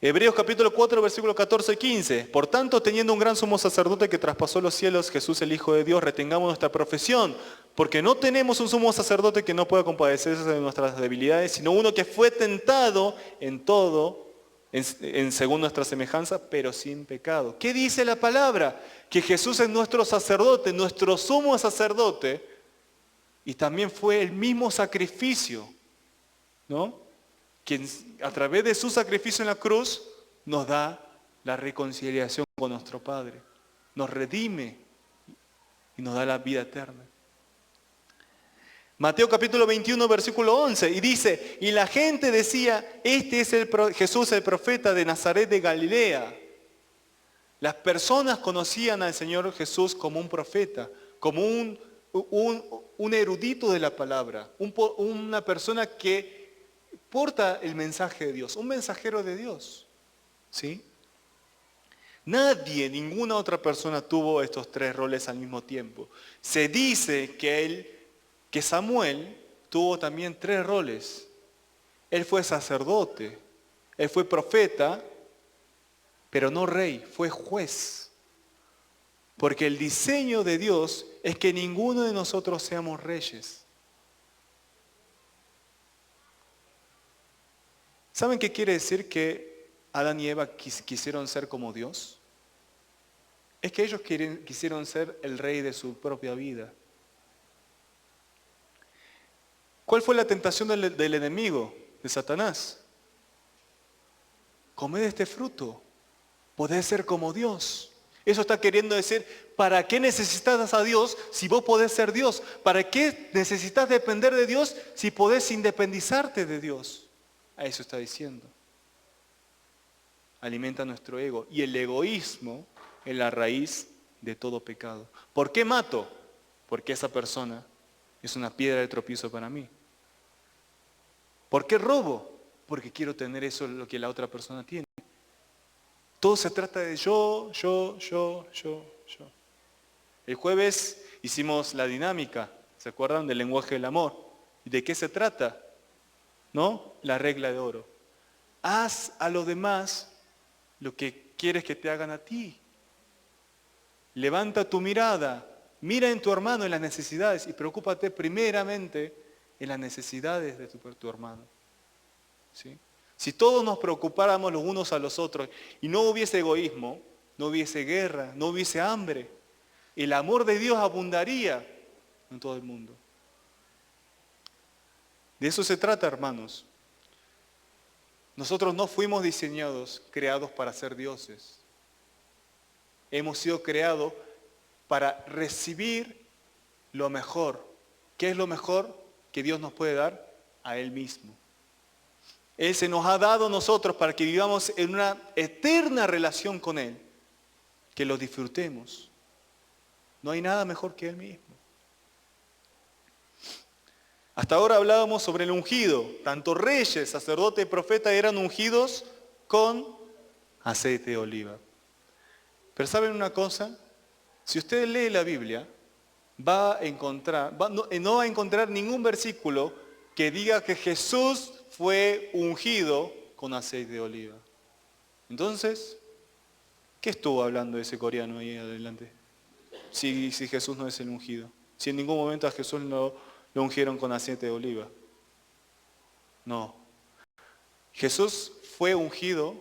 Speaker 2: Hebreos capítulo 4, versículo 14 y 15. Por tanto, teniendo un gran sumo sacerdote que traspasó los cielos, Jesús el Hijo de Dios, retengamos nuestra profesión, porque no tenemos un sumo sacerdote que no pueda compadecerse de nuestras debilidades, sino uno que fue tentado en todo, según nuestra semejanza, pero sin pecado. ¿Qué dice la palabra? Que Jesús es nuestro sacerdote, nuestro sumo sacerdote, y también fue el mismo sacrificio, ¿no? Quien a través de su sacrificio en la cruz nos da la reconciliación con nuestro Padre, nos redime y nos da la vida eterna. Mateo capítulo 21, versículo 11, y dice, y la gente decía, este es Jesús el profeta de Nazaret de Galilea. Las personas conocían al Señor Jesús como un profeta, como un erudito de la palabra, una persona que porta el mensaje de Dios, un mensajero de Dios. ¿Sí? Nadie, ninguna otra persona tuvo estos 3 roles al mismo tiempo. Se dice que Samuel tuvo también 3 roles. Él fue sacerdote, él fue profeta, pero no rey, fue juez. Porque el diseño de Dios es que ninguno de nosotros seamos reyes. ¿Saben qué quiere decir que Adán y Eva quisieron ser como Dios? Es que ellos quisieron ser el rey de su propia vida. ¿Cuál fue la tentación del enemigo, de Satanás? Comed este fruto, podés ser como Dios. Eso está queriendo decir, ¿para qué necesitas a Dios si vos podés ser Dios? ¿Para qué necesitas depender de Dios si podés independizarte de Dios? A eso está diciendo. Alimenta nuestro ego. Y el egoísmo es la raíz de todo pecado. ¿Por qué mato? Porque esa persona es una piedra de tropiezo para mí. ¿Por qué robo? Porque quiero tener eso lo que la otra persona tiene. Todo se trata de yo. El jueves hicimos la dinámica, ¿se acuerdan? Del lenguaje del amor. ¿Y de qué se trata? ¿No? La regla de oro. Haz a los demás lo que quieres que te hagan a ti. Levanta tu mirada, mira en tu hermano en las necesidades y preocúpate primeramente en las necesidades de tu hermano. ¿Sí? Si todos nos preocupáramos los unos a los otros y no hubiese egoísmo, no hubiese guerra, no hubiese hambre. el amor de Dios abundaría en todo el mundo. De eso se trata, hermanos. Nosotros no fuimos diseñados, creados para ser dioses. Hemos sido creados para recibir lo mejor. ¿Qué es lo mejor que Dios nos puede dar? A Él mismo. Él se nos ha dado a nosotros para que vivamos en una eterna relación con Él. Que lo disfrutemos. No hay nada mejor que Él mismo. Hasta ahora hablábamos sobre el ungido. Tanto reyes, sacerdotes y profetas eran ungidos con aceite de oliva. Pero ¿saben una cosa? Si usted lee la Biblia, no va a encontrar ningún versículo que diga que Jesús fue ungido con aceite de oliva. Entonces, ¿qué estuvo hablando ese coreano ahí adelante? Si Jesús no es el ungido. Si en ningún momento a Jesús lo ungieron con aceite de oliva. No. Jesús fue ungido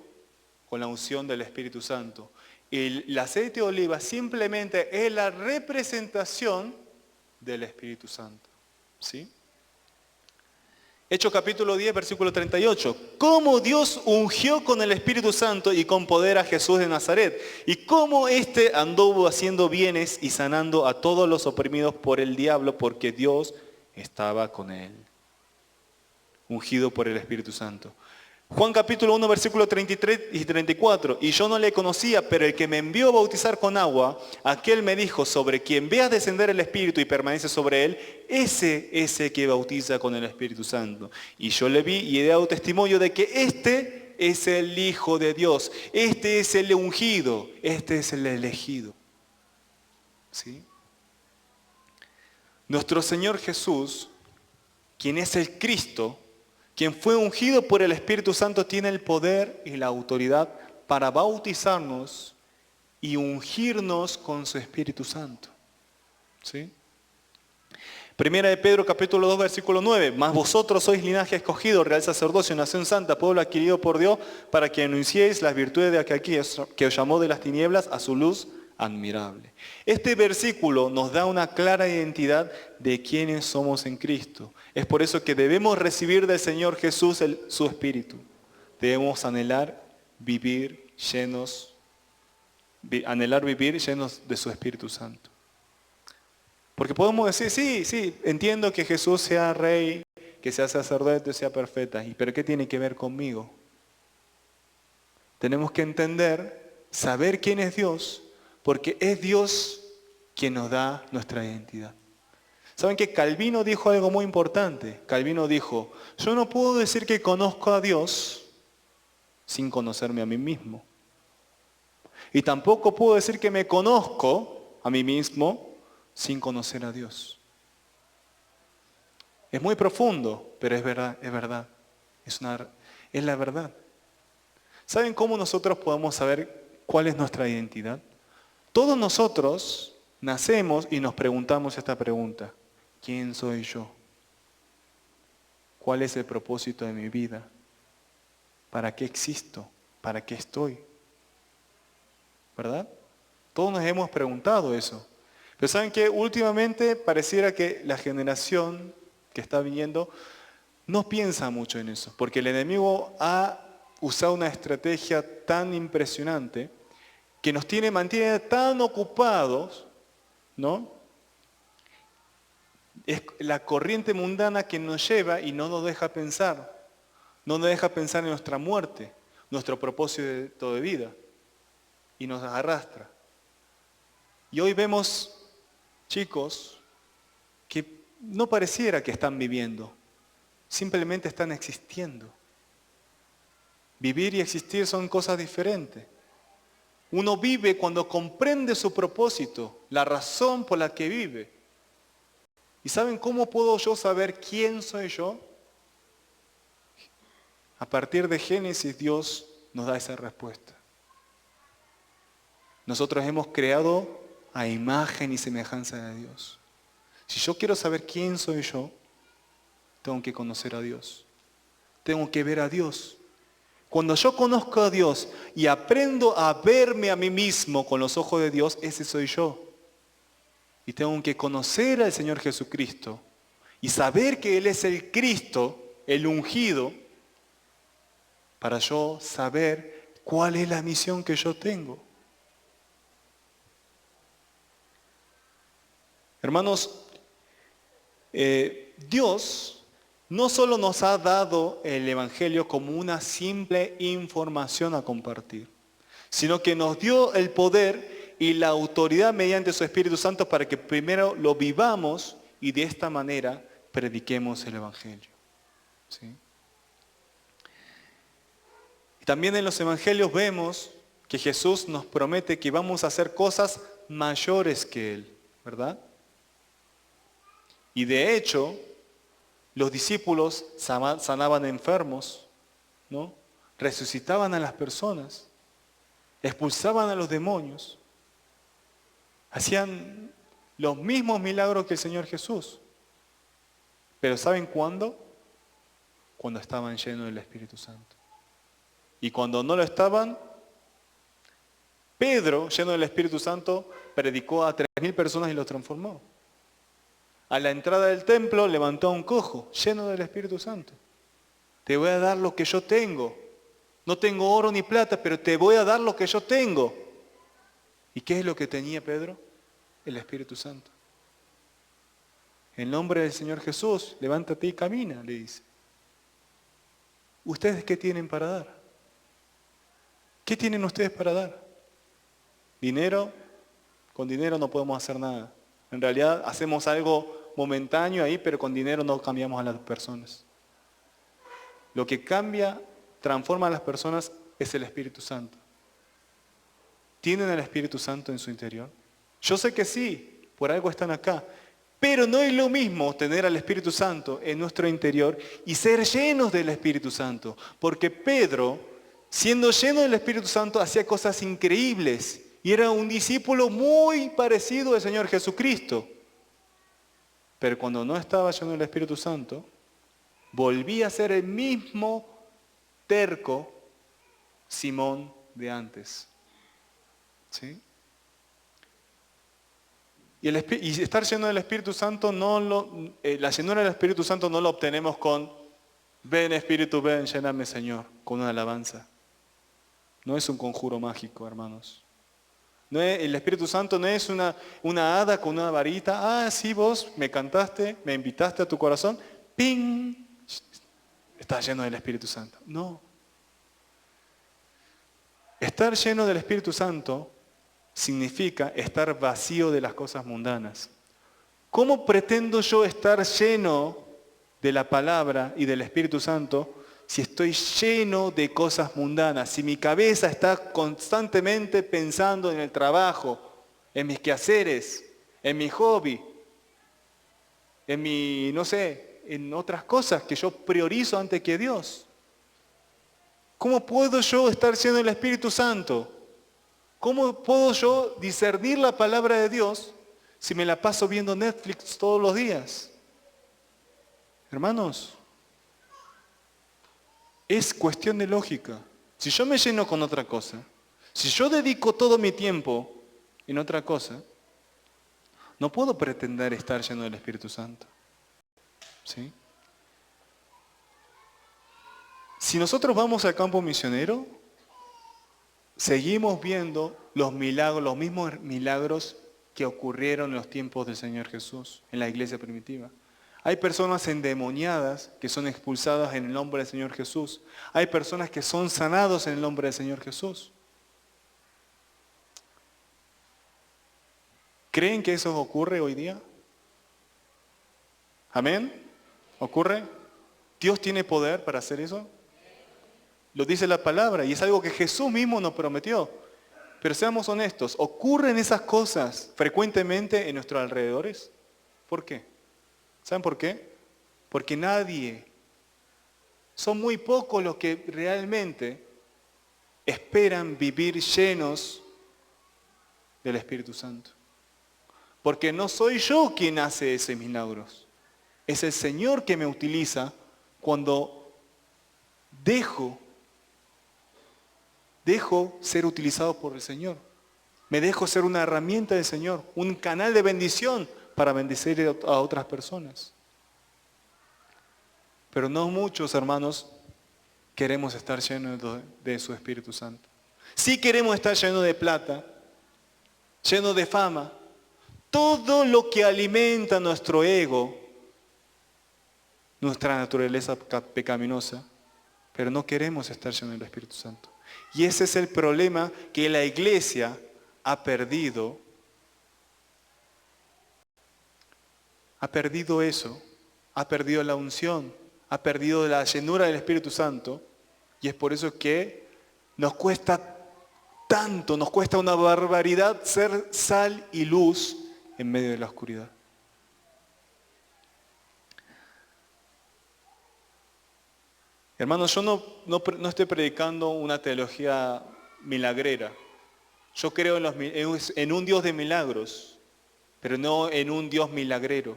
Speaker 2: con la unción del Espíritu Santo. El aceite de oliva simplemente es la representación del Espíritu Santo. ¿Sí? Hechos capítulo 10, versículo 38. Cómo Dios ungió con el Espíritu Santo y con poder a Jesús de Nazaret. Y cómo éste anduvo haciendo bienes y sanando a todos los oprimidos por el diablo, porque Dios estaba con él. Ungido por el Espíritu Santo. Juan capítulo 1, versículo 33 y 34. Y yo no le conocía, pero el que me envió a bautizar con agua, aquel me dijo, sobre quien veas descender el Espíritu y permanece sobre él, ese es el que bautiza con el Espíritu Santo. Y yo le vi y he dado testimonio de que este es el Hijo de Dios. Este es el ungido. Este es el elegido. ¿Sí? Nuestro Señor Jesús, quien es el Cristo, quien fue ungido por el Espíritu Santo, tiene el poder y la autoridad para bautizarnos y ungirnos con su Espíritu Santo. ¿Sí? Primera de Pedro capítulo 2 versículo 9. Mas vosotros sois linaje escogido, real sacerdocio, nación santa, pueblo adquirido por Dios, para que anunciéis las virtudes de aquel que os llamó de las tinieblas a su luz admirable. Este versículo nos da una clara identidad de quiénes somos en Cristo. Es por eso que debemos recibir del Señor Jesús su Espíritu. Debemos anhelar vivir llenos de su Espíritu Santo. Porque podemos decir, sí, entiendo que Jesús sea rey, que sea sacerdote, sea profeta, pero ¿qué tiene que ver conmigo? Tenemos que entender, saber quién es Dios, porque es Dios quien nos da nuestra identidad. ¿Saben que Calvino dijo algo muy importante? Calvino dijo, yo no puedo decir que conozco a Dios sin conocerme a mí mismo. Y tampoco puedo decir que me conozco a mí mismo sin conocer a Dios. Es muy profundo, pero es verdad. Es la verdad. ¿Saben cómo nosotros podemos saber cuál es nuestra identidad? Todos nosotros nacemos y nos preguntamos esta pregunta. ¿Quién soy yo? ¿Cuál es el propósito de mi vida? ¿Para qué existo? ¿Para qué estoy? ¿Verdad? Todos nos hemos preguntado eso. Pero ¿saben qué? Últimamente pareciera que la generación que está viniendo no piensa mucho en eso. Porque el enemigo ha usado una estrategia tan impresionante que nos mantiene tan ocupados, ¿no? Es la corriente mundana que nos lleva y no nos deja pensar. No nos deja pensar en nuestra muerte, nuestro propósito de vida. Y nos arrastra. Y hoy vemos chicos que no pareciera que están viviendo. Simplemente están existiendo. Vivir y existir son cosas diferentes. Uno vive cuando comprende su propósito, la razón por la que vive. ¿Y saben cómo puedo yo saber quién soy yo? A partir de Génesis, Dios nos da esa respuesta. Nosotros hemos creado a imagen y semejanza de Dios. Si yo quiero saber quién soy yo, tengo que conocer a Dios. Tengo que ver a Dios. Cuando yo conozco a Dios y aprendo a verme a mí mismo con los ojos de Dios, ese soy yo. y tengo que conocer al Señor Jesucristo y saber que Él es el Cristo, el ungido, para yo saber cuál es la misión que yo tengo. Hermanos, Dios no solo nos ha dado el Evangelio como una simple información a compartir, sino que nos dio el poder y la autoridad mediante su Espíritu Santo para que primero lo vivamos y de esta manera prediquemos el Evangelio. ¿Sí? También en los Evangelios vemos que Jesús nos promete que vamos a hacer cosas mayores que Él, ¿verdad? Y de hecho, los discípulos sanaban enfermos, ¿no? Resucitaban a las personas, expulsaban a los demonios, hacían los mismos milagros que el Señor Jesús. Pero ¿saben cuándo? Cuando estaban llenos del Espíritu Santo. Y cuando no lo estaban, Pedro, lleno del Espíritu Santo, predicó a 3.000 personas y los transformó. A la entrada del templo levantó a un cojo, lleno del Espíritu Santo. Te voy a dar lo que yo tengo. No tengo oro ni plata, pero te voy a dar lo que yo tengo. ¿Y qué es lo que tenía Pedro? El Espíritu Santo. En nombre del Señor Jesús, levántate y camina, le dice. ¿Ustedes qué tienen para dar? ¿Qué tienen ustedes para dar? ¿Dinero? Con dinero no podemos hacer nada. En realidad hacemos algo momentáneo ahí, pero con dinero no cambiamos a las personas. Lo que cambia, transforma a las personas es el Espíritu Santo. ¿Tienen el Espíritu Santo en su interior? Yo sé que sí, por algo están acá. Pero no es lo mismo tener al Espíritu Santo en nuestro interior y ser llenos del Espíritu Santo. Porque Pedro, siendo lleno del Espíritu Santo, hacía cosas increíbles. Y era un discípulo muy parecido al Señor Jesucristo. Pero cuando no estaba lleno del Espíritu Santo, volvía a ser el mismo terco Simón de antes. ¿Sí? Y estar lleno del Espíritu Santo, la llenura del Espíritu Santo no lo obtenemos con ven Espíritu, ven, lléname Señor, con una alabanza. No es un conjuro mágico, hermanos. El Espíritu Santo no es una hada con una varita. Ah, sí, vos me cantaste, me invitaste a tu corazón. ¡Ping! Estás lleno del Espíritu Santo. No. Estar lleno del Espíritu Santo significa estar vacío de las cosas mundanas. ¿Cómo pretendo yo estar lleno de la palabra y del Espíritu Santo si estoy lleno de cosas mundanas? Si mi cabeza está constantemente pensando en el trabajo, en mis quehaceres, en mi hobby, en otras cosas que yo priorizo antes que Dios. ¿Cómo puedo yo estar lleno del Espíritu Santo? ¿Cómo puedo yo discernir la palabra de Dios si me la paso viendo Netflix todos los días? Hermanos, es cuestión de lógica. Si yo me lleno con otra cosa, si yo dedico todo mi tiempo en otra cosa, no puedo pretender estar lleno del Espíritu Santo. ¿Sí? Si nosotros vamos al campo misionero, seguimos viendo los milagros, los mismos milagros que ocurrieron en los tiempos del Señor Jesús, en la iglesia primitiva. Hay personas endemoniadas que son expulsadas en el nombre del Señor Jesús. Hay personas que son sanados en el nombre del Señor Jesús. ¿Creen que eso ocurre hoy día? ¿Amén? ¿Ocurre? ¿Dios tiene poder para hacer eso? Lo dice la palabra y es algo que Jesús mismo nos prometió. Pero seamos honestos, ¿ocurren esas cosas frecuentemente en nuestros alrededores? ¿Por qué? ¿Saben por qué? Porque son muy pocos los que realmente esperan vivir llenos del Espíritu Santo. Porque no soy yo quien hace esos milagros. Es el Señor que me utiliza cuando dejo ser utilizado por el Señor. Me dejo ser una herramienta del Señor, un canal de bendición para bendecir a otras personas. Pero no muchos, hermanos, queremos estar llenos de su Espíritu Santo. Sí queremos estar llenos de plata, llenos de fama. Todo lo que alimenta nuestro ego, nuestra naturaleza pecaminosa, pero no queremos estar llenos del Espíritu Santo. Y ese es el problema que la iglesia ha perdido. Ha perdido eso, ha perdido la unción, ha perdido la llenura del Espíritu Santo, y es por eso que nos cuesta tanto, nos cuesta una barbaridad ser sal y luz en medio de la oscuridad. Hermanos, yo no estoy predicando una teología milagrera. Yo creo en un Dios de milagros, pero no en un Dios milagrero.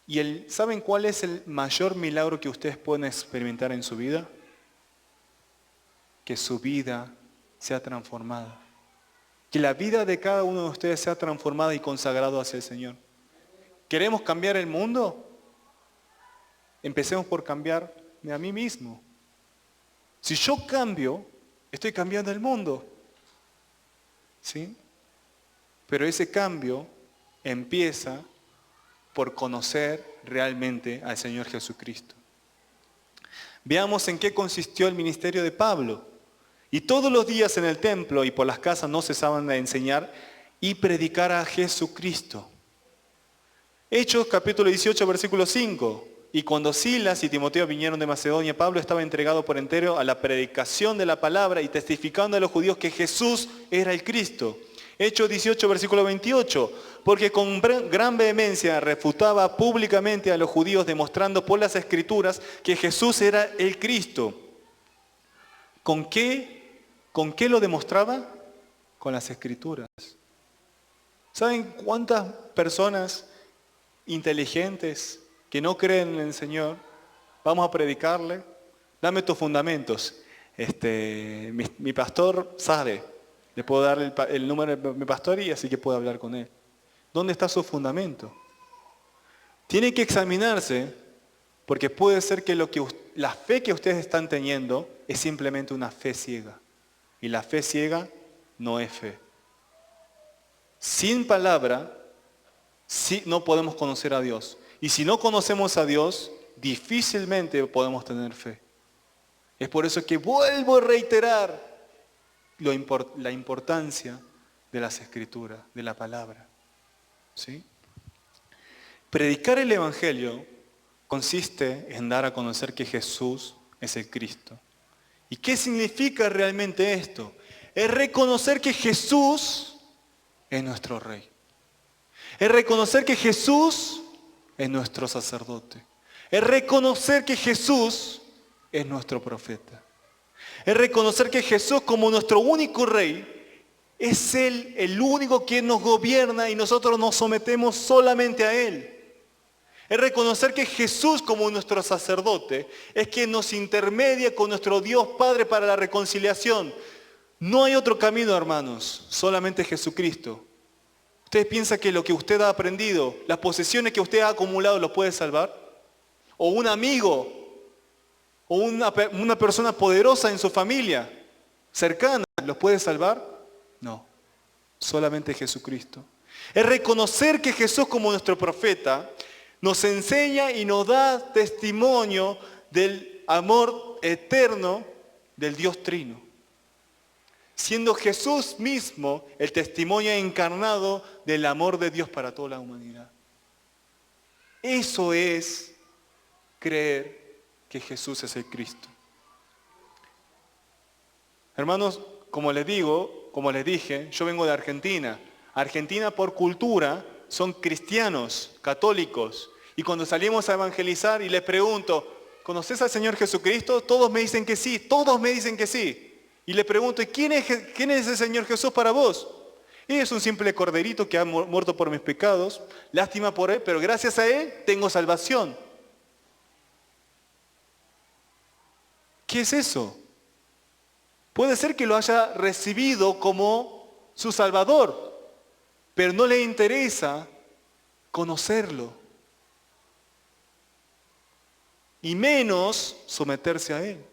Speaker 2: ¿Y saben cuál es el mayor milagro que ustedes pueden experimentar en su vida? Que su vida sea transformada. Que la vida de cada uno de ustedes sea transformada y consagrado hacia el Señor. ¿Queremos cambiar el mundo? Empecemos por cambiarme a mí mismo. Si yo cambio, estoy cambiando el mundo. ¿Sí? Pero ese cambio empieza por conocer realmente al Señor Jesucristo. Veamos en qué consistió el ministerio de Pablo. Y todos los días en el templo y por las casas no cesaban de enseñar y predicar a Jesucristo. Hechos capítulo 18, versículo 5. Y cuando Silas y Timoteo vinieron de Macedonia, Pablo estaba entregado por entero a la predicación de la palabra y testificando a los judíos que Jesús era el Cristo. Hechos 18, versículo 28. Porque con gran vehemencia refutaba públicamente a los judíos, demostrando por las Escrituras que Jesús era el Cristo. ¿Con qué lo demostraba? Con las Escrituras. ¿Saben cuántas personas inteligentes que no creen en el Señor, vamos a predicarle? Dame tus fundamentos. Mi pastor sabe. Le puedo dar el número de mi pastor y así que puedo hablar con él. ¿Dónde está su fundamento? Tiene que examinarse, porque puede ser que la fe que ustedes están teniendo es simplemente una fe ciega. Y la fe ciega no es fe. Sin palabra, no podemos conocer a Dios. Y si no conocemos a Dios, difícilmente podemos tener fe. Es por eso que vuelvo a reiterar la importancia de las Escrituras, de la palabra. ¿Sí? Predicar el Evangelio consiste en dar a conocer que Jesús es el Cristo. ¿Y qué significa realmente esto? Es reconocer que Jesús es nuestro Rey. Es reconocer que Jesús es nuestro sacerdote. Es reconocer que Jesús es nuestro profeta. Es reconocer que Jesús como nuestro único Rey es Él el único quien nos gobierna y nosotros nos sometemos solamente a Él. Es reconocer que Jesús como nuestro sacerdote es quien nos intermedia con nuestro Dios Padre para la reconciliación. No hay otro camino, hermanos, solamente Jesucristo. ¿Usted piensa que lo que usted ha aprendido, las posesiones que usted ha acumulado, lo puede salvar? ¿O un amigo? ¿O una persona poderosa en su familia, cercana, los puede salvar? No, solamente Jesucristo. Es reconocer que Jesús como nuestro profeta nos enseña y nos da testimonio del amor eterno del Dios Trino. Siendo Jesús mismo el testimonio encarnado del amor de Dios para toda la humanidad. Eso es creer que Jesús es el Cristo. Hermanos, como les dije, yo vengo de Argentina. Argentina por cultura son cristianos, católicos. Y cuando salimos a evangelizar y les pregunto, ¿conoces al Señor Jesucristo? Todos me dicen que sí, todos me dicen que sí. Y le pregunto, ¿quién es el Señor Jesús para vos? Y es un simple corderito que ha muerto por mis pecados. Lástima por Él, pero gracias a Él tengo salvación. ¿Qué es eso? Puede ser que lo haya recibido como su Salvador, pero no le interesa conocerlo. Y menos someterse a Él.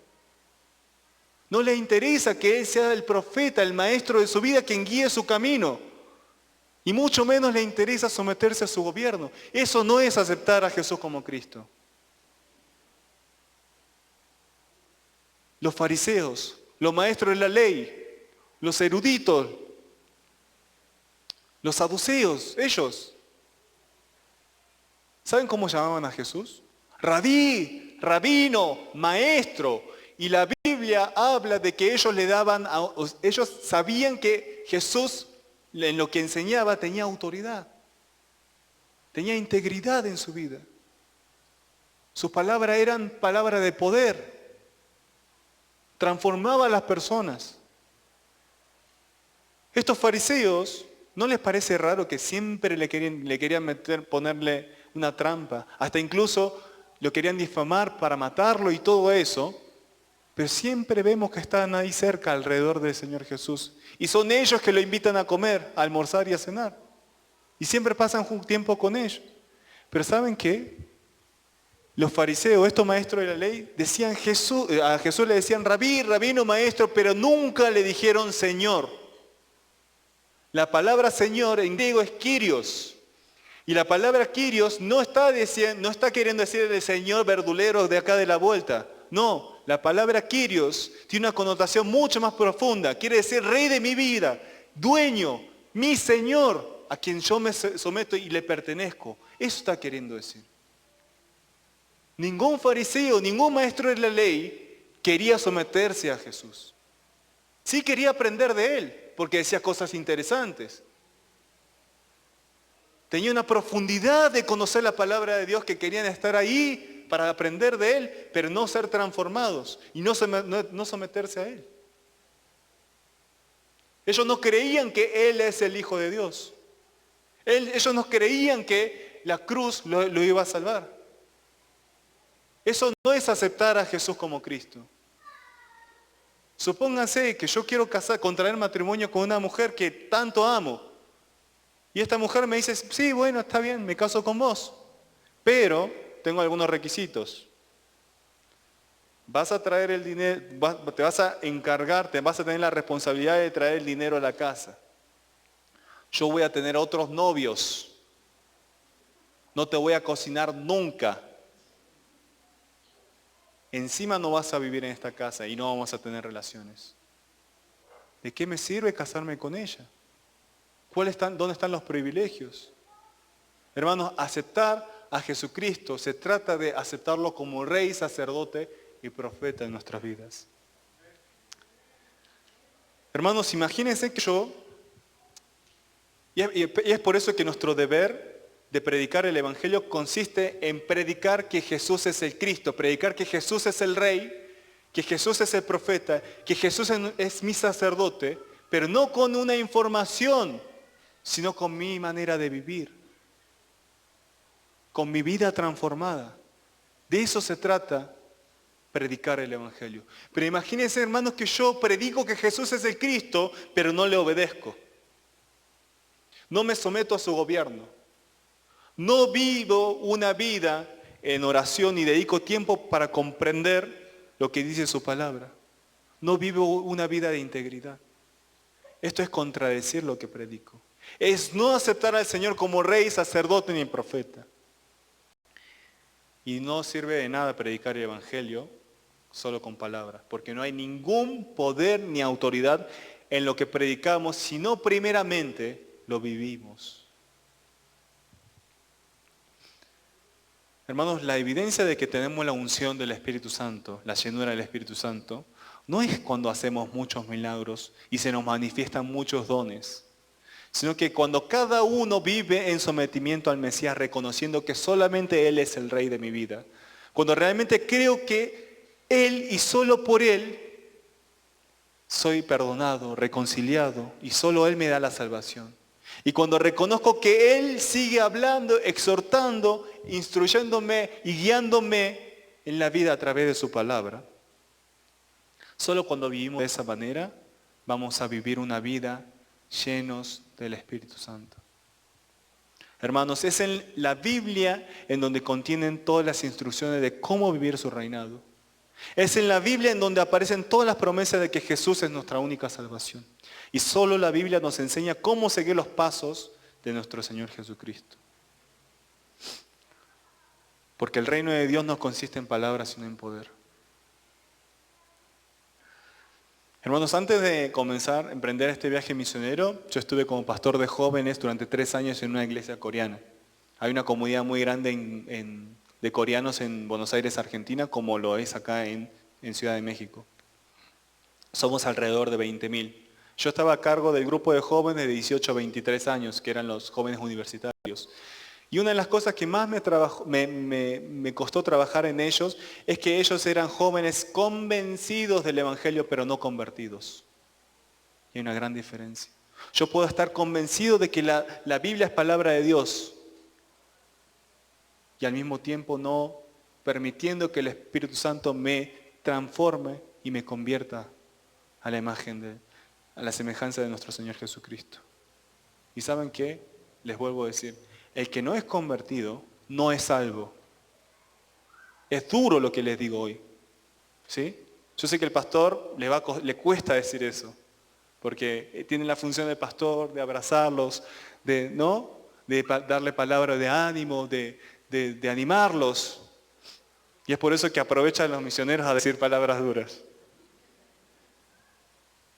Speaker 2: No le interesa que Él sea el profeta, el maestro de su vida, quien guíe su camino. Y mucho menos le interesa someterse a su gobierno. Eso no es aceptar a Jesús como Cristo. Los fariseos, los maestros de la ley, los eruditos, los saduceos, ellos, ¿saben cómo llamaban a Jesús? Rabí, rabino, maestro. Y la Biblia habla de que ellos sabían que Jesús en lo que enseñaba tenía autoridad, tenía integridad en su vida. Sus palabras eran palabras de poder, transformaba a las personas. Estos fariseos, ¿no les parece raro que siempre le querían ponerle una trampa? Hasta incluso lo querían difamar para matarlo y todo eso. Pero siempre vemos que están ahí cerca, alrededor del Señor Jesús. Y son ellos que lo invitan a comer, a almorzar y a cenar. Y siempre pasan un tiempo con ellos. Pero ¿saben qué? Los fariseos, estos maestros de la ley, a Jesús le decían rabí, rabino, maestro, pero nunca le dijeron Señor. La palabra Señor en griego es Kyrios. Y la palabra Kyrios no está queriendo decir el Señor verdulero de acá de la vuelta. No, la palabra Kyrios tiene una connotación mucho más profunda. Quiere decir Rey de mi vida, dueño, mi Señor, a quien yo me someto y le pertenezco. Eso está queriendo decir. Ningún fariseo, ningún maestro de la ley quería someterse a Jesús. Sí quería aprender de Él, porque decía cosas interesantes. Tenía una profundidad de conocer la palabra de Dios que querían estar ahí para aprender de Él, pero no ser transformados y no someterse a Él. Ellos no creían que Él es el Hijo de Dios. Ellos no creían que la cruz lo iba a salvar. Eso no es aceptar a Jesús como Cristo. Supónganse que yo quiero contraer matrimonio con una mujer que tanto amo. Y esta mujer me dice, sí, bueno, está bien, me caso con vos. Pero tengo algunos requisitos. Vas a traer el dinero, te vas a encargar, te vas a tener la responsabilidad de traer el dinero a la casa. Yo voy a tener otros novios. No te voy a cocinar nunca. Encima no vas a vivir en esta casa y no vamos a tener relaciones. ¿De qué me sirve casarme con ella? ¿Dónde están los privilegios? Hermanos, aceptar a Jesucristo se trata de aceptarlo como Rey, sacerdote y profeta en nuestras vidas. Hermanos, imagínense que y es por eso que nuestro deber de predicar el Evangelio consiste en predicar que Jesús es el Cristo, predicar que Jesús es el Rey, que Jesús es el profeta, que Jesús es mi sacerdote, pero no con una información, sino con mi manera de vivir, con mi vida transformada. De eso se trata predicar el Evangelio. Pero imagínense, hermanos, que yo predico que Jesús es el Cristo, pero no le obedezco. No me someto a su gobierno. No vivo una vida en oración y dedico tiempo para comprender lo que dice su palabra. No vivo una vida de integridad. Esto es contradecir lo que predico. Es no aceptar al Señor como Rey, sacerdote ni profeta. Y no sirve de nada predicar el Evangelio solo con palabras, porque no hay ningún poder ni autoridad en lo que predicamos, sino primeramente lo vivimos. Hermanos, la evidencia de que tenemos la unción del Espíritu Santo, la llenura del Espíritu Santo, no es cuando hacemos muchos milagros y se nos manifiestan muchos dones, sino que cuando cada uno vive en sometimiento al Mesías, reconociendo que solamente Él es el Rey de mi vida. Cuando realmente creo que Él y solo por Él soy perdonado, reconciliado y solo Él me da la salvación. Y cuando reconozco que Él sigue hablando, exhortando, instruyéndome y guiándome en la vida a través de su palabra, solo cuando vivimos de esa manera vamos a vivir una vida llenos del Espíritu Santo. Hermanos, es en la Biblia en donde contienen todas las instrucciones de cómo vivir su reinado. Es en la Biblia en donde aparecen todas las promesas de que Jesús es nuestra única salvación. Y solo la Biblia nos enseña cómo seguir los pasos de nuestro Señor Jesucristo. Porque el reino de Dios no consiste en palabras, sino en poder. Hermanos, antes de comenzar a emprender este viaje misionero, yo estuve como pastor de jóvenes durante 3 años en una iglesia coreana. Hay una comunidad muy grande de coreanos en Buenos Aires, Argentina, como lo es acá en Ciudad de México. Somos alrededor de 20.000. Yo estaba a cargo del grupo de jóvenes de 18 a 23 años, que eran los jóvenes universitarios. Y una de las cosas que más me costó trabajar en ellos es que ellos eran jóvenes convencidos del Evangelio, pero no convertidos. Y hay una gran diferencia. Yo puedo estar convencido de que la Biblia es palabra de Dios y al mismo tiempo no permitiendo que el Espíritu Santo me transforme y me convierta a la imagen, a la semejanza de nuestro Señor Jesucristo. ¿Y saben qué? Les vuelvo a decir, el que no es convertido no es salvo. Es duro lo que les digo hoy. ¿Sí? Yo sé que al pastor le cuesta decir eso, porque tiene la función del pastor de abrazarlos, de darle palabras de ánimo, de animarlos. Y es por eso que aprovechan los misioneros a decir palabras duras.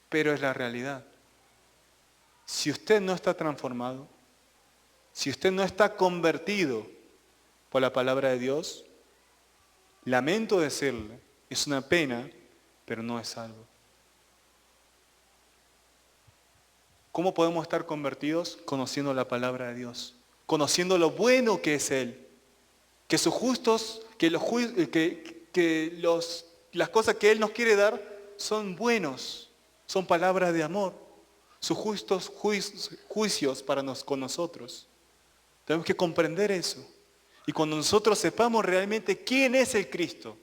Speaker 2: Pero es la realidad. Si usted no está transformado, si usted no está convertido por la palabra de Dios, lamento decirle, es una pena, pero no es salvo. ¿Cómo podemos estar convertidos? Conociendo la palabra de Dios, conociendo lo bueno que es Él, que sus justos, las cosas que Él nos quiere dar son buenos, son palabras de amor, sus justos juicios con nosotros. Tenemos que comprender eso. Y cuando nosotros sepamos realmente quién es el Cristo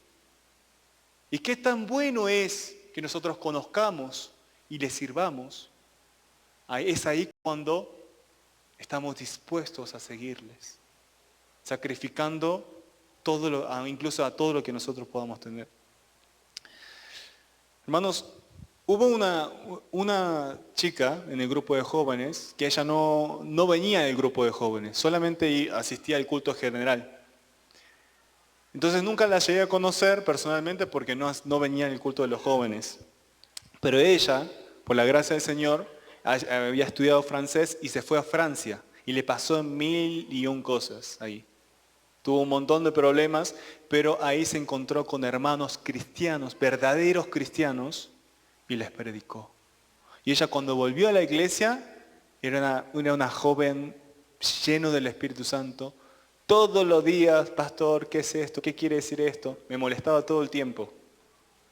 Speaker 2: y qué tan bueno es que nosotros conozcamos y le sirvamos, es ahí cuando estamos dispuestos a seguirles, sacrificando incluso a todo lo que nosotros podamos tener. Hermanos, hubo una chica en el grupo de jóvenes que ella no venía del grupo de jóvenes, solamente asistía al culto general. Entonces nunca la llegué a conocer personalmente porque no venía en el culto de los jóvenes. Pero ella, por la gracia del Señor, había estudiado francés y se fue a Francia y le pasó 1001 cosas ahí. Tuvo un montón de problemas, pero ahí se encontró con hermanos cristianos, verdaderos cristianos, y les predicó. Y ella cuando volvió a la iglesia, era una joven lleno del Espíritu Santo. Todos los días, pastor, ¿qué es esto? ¿Qué quiere decir esto? Me molestaba todo el tiempo.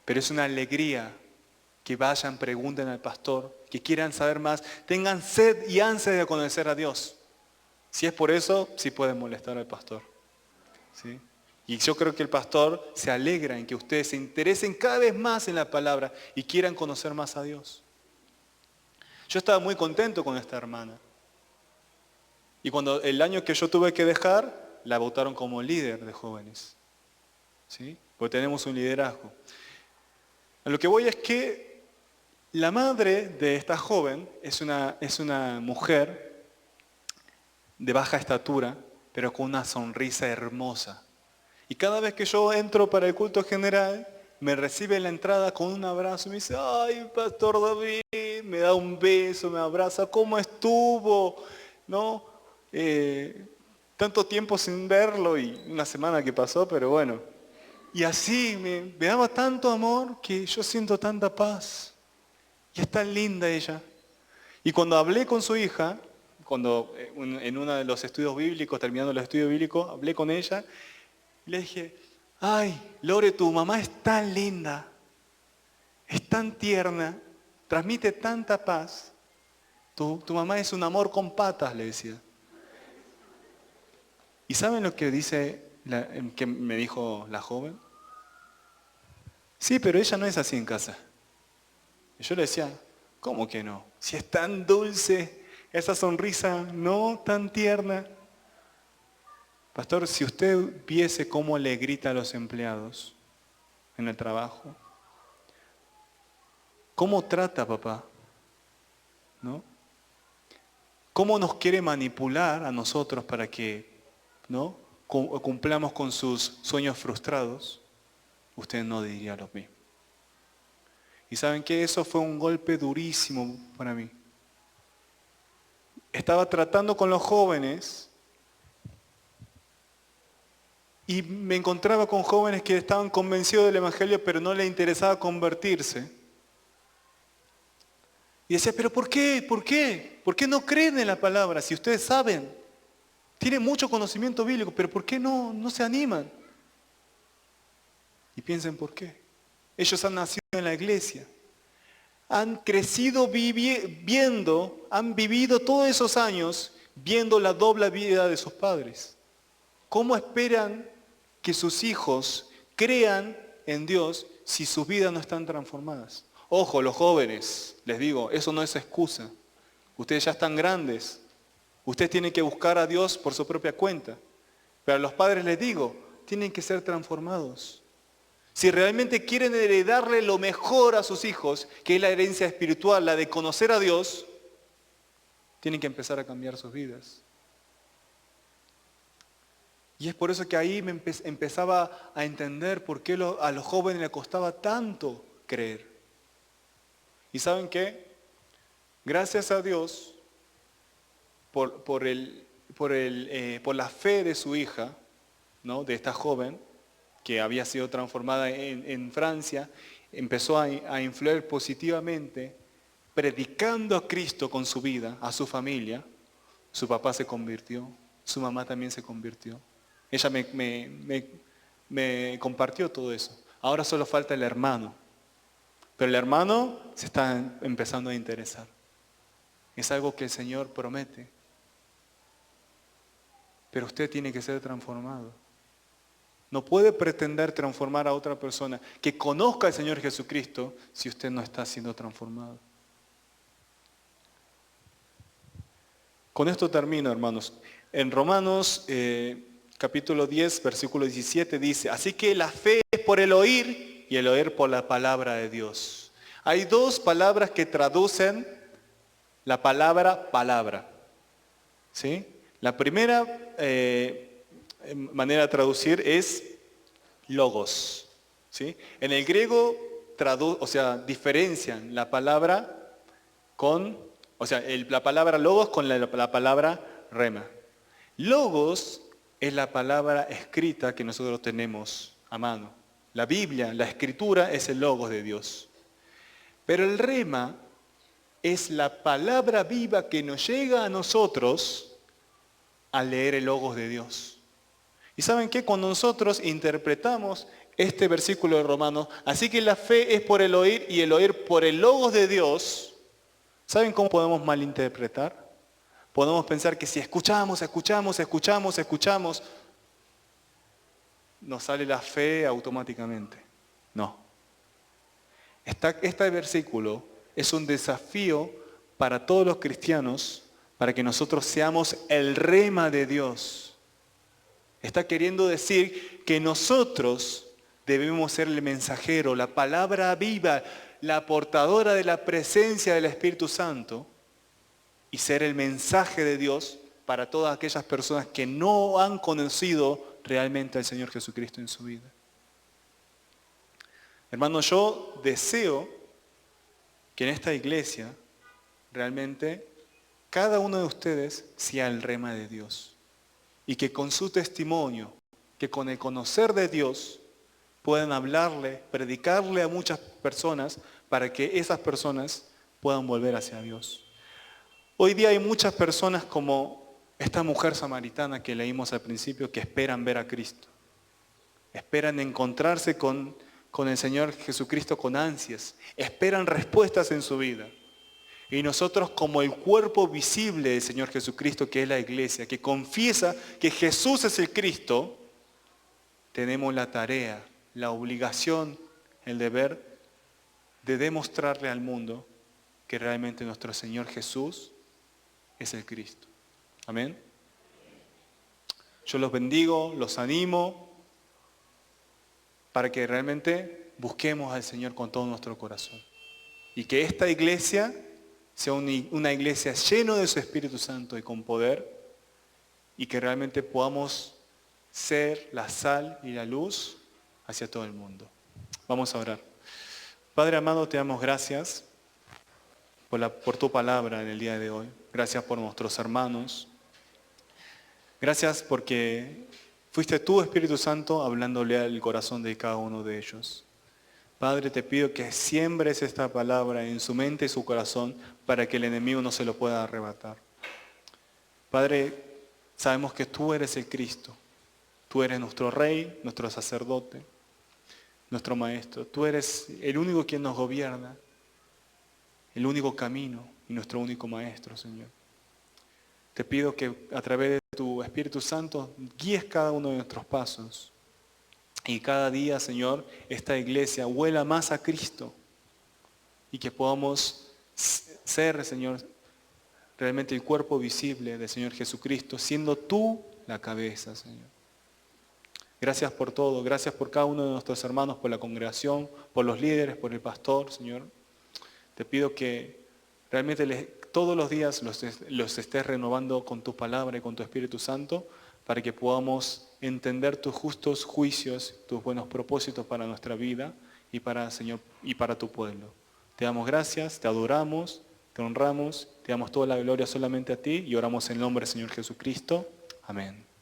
Speaker 2: Pero es una alegría que vayan, pregunten al pastor, que quieran saber más, tengan sed y ansia de conocer a Dios. Si es por eso, sí pueden molestar al pastor. ¿Sí? Y yo creo que el pastor se alegra en que ustedes se interesen cada vez más en la palabra y quieran conocer más a Dios. Yo estaba muy contento con esta hermana. Y cuando el año que yo tuve que dejar, la votaron como líder de jóvenes. ¿Sí? Porque tenemos un liderazgo. A lo que voy es que la madre de esta joven es una mujer de baja estatura, pero con una sonrisa hermosa. Y cada vez que yo entro para el culto general, me recibe en la entrada con un abrazo y me dice, ay, Pastor David, me da un beso, me abraza, ¿cómo estuvo? ¿No? Tanto tiempo sin verlo y una semana que pasó, pero bueno. Y así me daba tanto amor que yo siento tanta paz. Y es tan linda ella. Y cuando hablé con su hija, en uno de los estudios bíblicos, terminando los estudios bíblicos, hablé con ella y le dije, ay, Lore, tu mamá es tan linda, es tan tierna, transmite tanta paz. Tu mamá es un amor con patas, le decía. ¿Y saben lo que que me dijo la joven? Sí, pero ella no es así en casa. Y yo le decía, ¿Cómo que no? Si es tan dulce, esa sonrisa no tan tierna. Pastor, si usted viese cómo le grita a los empleados en el trabajo, ¿cómo trata a papá? ¿No? ¿Cómo nos quiere manipular a nosotros para que, ¿no?, cumplamos con sus sueños frustrados? Usted no diría lo mismo. Y ¿saben qué? Eso fue un golpe durísimo para mí. Estaba tratando con los jóvenes y me encontraba con jóvenes que estaban convencidos del Evangelio, pero no les interesaba convertirse. Y decía, ¿pero por qué? ¿Por qué? ¿Por qué no creen en la palabra? Si ustedes saben, tienen mucho conocimiento bíblico, pero ¿por qué no se animan? Y piensen por qué. Ellos han nacido en la iglesia. Han crecido han vivido todos esos años viendo la doble vida de sus padres. ¿Cómo esperan que sus hijos crean en Dios si sus vidas no están transformadas? Ojo, los jóvenes, les digo, eso no es excusa. Ustedes ya están grandes. Ustedes tienen que buscar a Dios por su propia cuenta. Pero a los padres les digo, tienen que ser transformados. Si realmente quieren heredarle lo mejor a sus hijos, que es la herencia espiritual, la de conocer a Dios, tienen que empezar a cambiar sus vidas. Y es por eso que ahí me empezaba a entender por qué a los jóvenes les costaba tanto creer. ¿Y saben qué? Gracias a Dios por la fe de su hija, ¿no?, de esta joven, que había sido transformada en Francia, empezó a influir positivamente, predicando a Cristo con su vida, a su familia. Su papá se convirtió, su mamá también se convirtió. Ella me compartió todo eso. Ahora solo falta el hermano. Pero el hermano se está empezando a interesar. Es algo que el Señor promete. Pero usted tiene que ser transformado. No puede pretender transformar a otra persona que conozca al Señor Jesucristo si usted no está siendo transformado. Con esto termino, hermanos. En Romanos capítulo 10, versículo 17 dice, así que la fe es por el oír y el oír por la palabra de Dios. Hay dos palabras que traducen la palabra. ¿Sí? La primera manera de traducir es logos. ¿Sí? En el griego diferencian la palabra la palabra logos con la palabra rema. Logos es la palabra escrita que nosotros tenemos a mano. La Biblia, la escritura es el logos de Dios. Pero el rema es la palabra viva que nos llega a nosotros al leer el logos de Dios. ¿Y saben qué? Cuando nosotros interpretamos este versículo de Romanos, así que la fe es por el oír y el oír por el logos de Dios, ¿saben cómo podemos malinterpretar? Podemos pensar que si escuchamos, nos sale la fe automáticamente. No. Este versículo es un desafío para todos los cristianos, para que nosotros seamos el rema de Dios. Está queriendo decir que nosotros debemos ser el mensajero, la palabra viva, la portadora de la presencia del Espíritu Santo y ser el mensaje de Dios para todas aquellas personas que no han conocido realmente al Señor Jesucristo en su vida. Hermanos, yo deseo que en esta iglesia realmente cada uno de ustedes sea el rema de Dios y que con su testimonio, que con el conocer de Dios puedan hablarle, predicarle a muchas personas para que esas personas puedan volver hacia Dios. Hoy día hay muchas personas como esta mujer samaritana que leímos al principio que esperan ver a Cristo. Esperan encontrarse con el Señor Jesucristo con ansias. Esperan respuestas en su vida. Y nosotros como el cuerpo visible del Señor Jesucristo, que es la iglesia, que confiesa que Jesús es el Cristo, tenemos la tarea, la obligación, el deber de demostrarle al mundo que realmente nuestro Señor Jesús es el Cristo. Amén. Yo los bendigo, los animo para que realmente busquemos al Señor con todo nuestro corazón. Y que esta iglesia sea una iglesia llena de su Espíritu Santo y con poder, y que realmente podamos ser la sal y la luz hacia todo el mundo. Vamos a orar. Padre amado, te damos gracias por tu palabra en el día de hoy. Gracias por nuestros hermanos. Gracias porque fuiste tú, Espíritu Santo, hablándole al corazón de cada uno de ellos. Padre, te pido que siembres esta palabra en su mente y su corazón para que el enemigo no se lo pueda arrebatar. Padre, sabemos que tú eres el Cristo. Tú eres nuestro Rey, nuestro sacerdote, nuestro Maestro. Tú eres el único quien nos gobierna, el único camino y nuestro único Maestro, Señor. Te pido que a través de tu Espíritu Santo guíes cada uno de nuestros pasos. Y cada día, Señor, esta iglesia huela más a Cristo. Y que podamos ser, Señor, realmente el cuerpo visible del Señor Jesucristo, siendo tú la cabeza, Señor. Gracias por todo, gracias por cada uno de nuestros hermanos, por la congregación, por los líderes, por el pastor, Señor. Te pido que realmente todos los días los estés renovando con tu palabra y con tu Espíritu Santo, para que podamos entender tus justos juicios, tus buenos propósitos para nuestra vida y para, Señor, y para tu pueblo. Te damos gracias, te adoramos, te honramos, te damos toda la gloria solamente a ti y oramos en el nombre del Señor Jesucristo. Amén.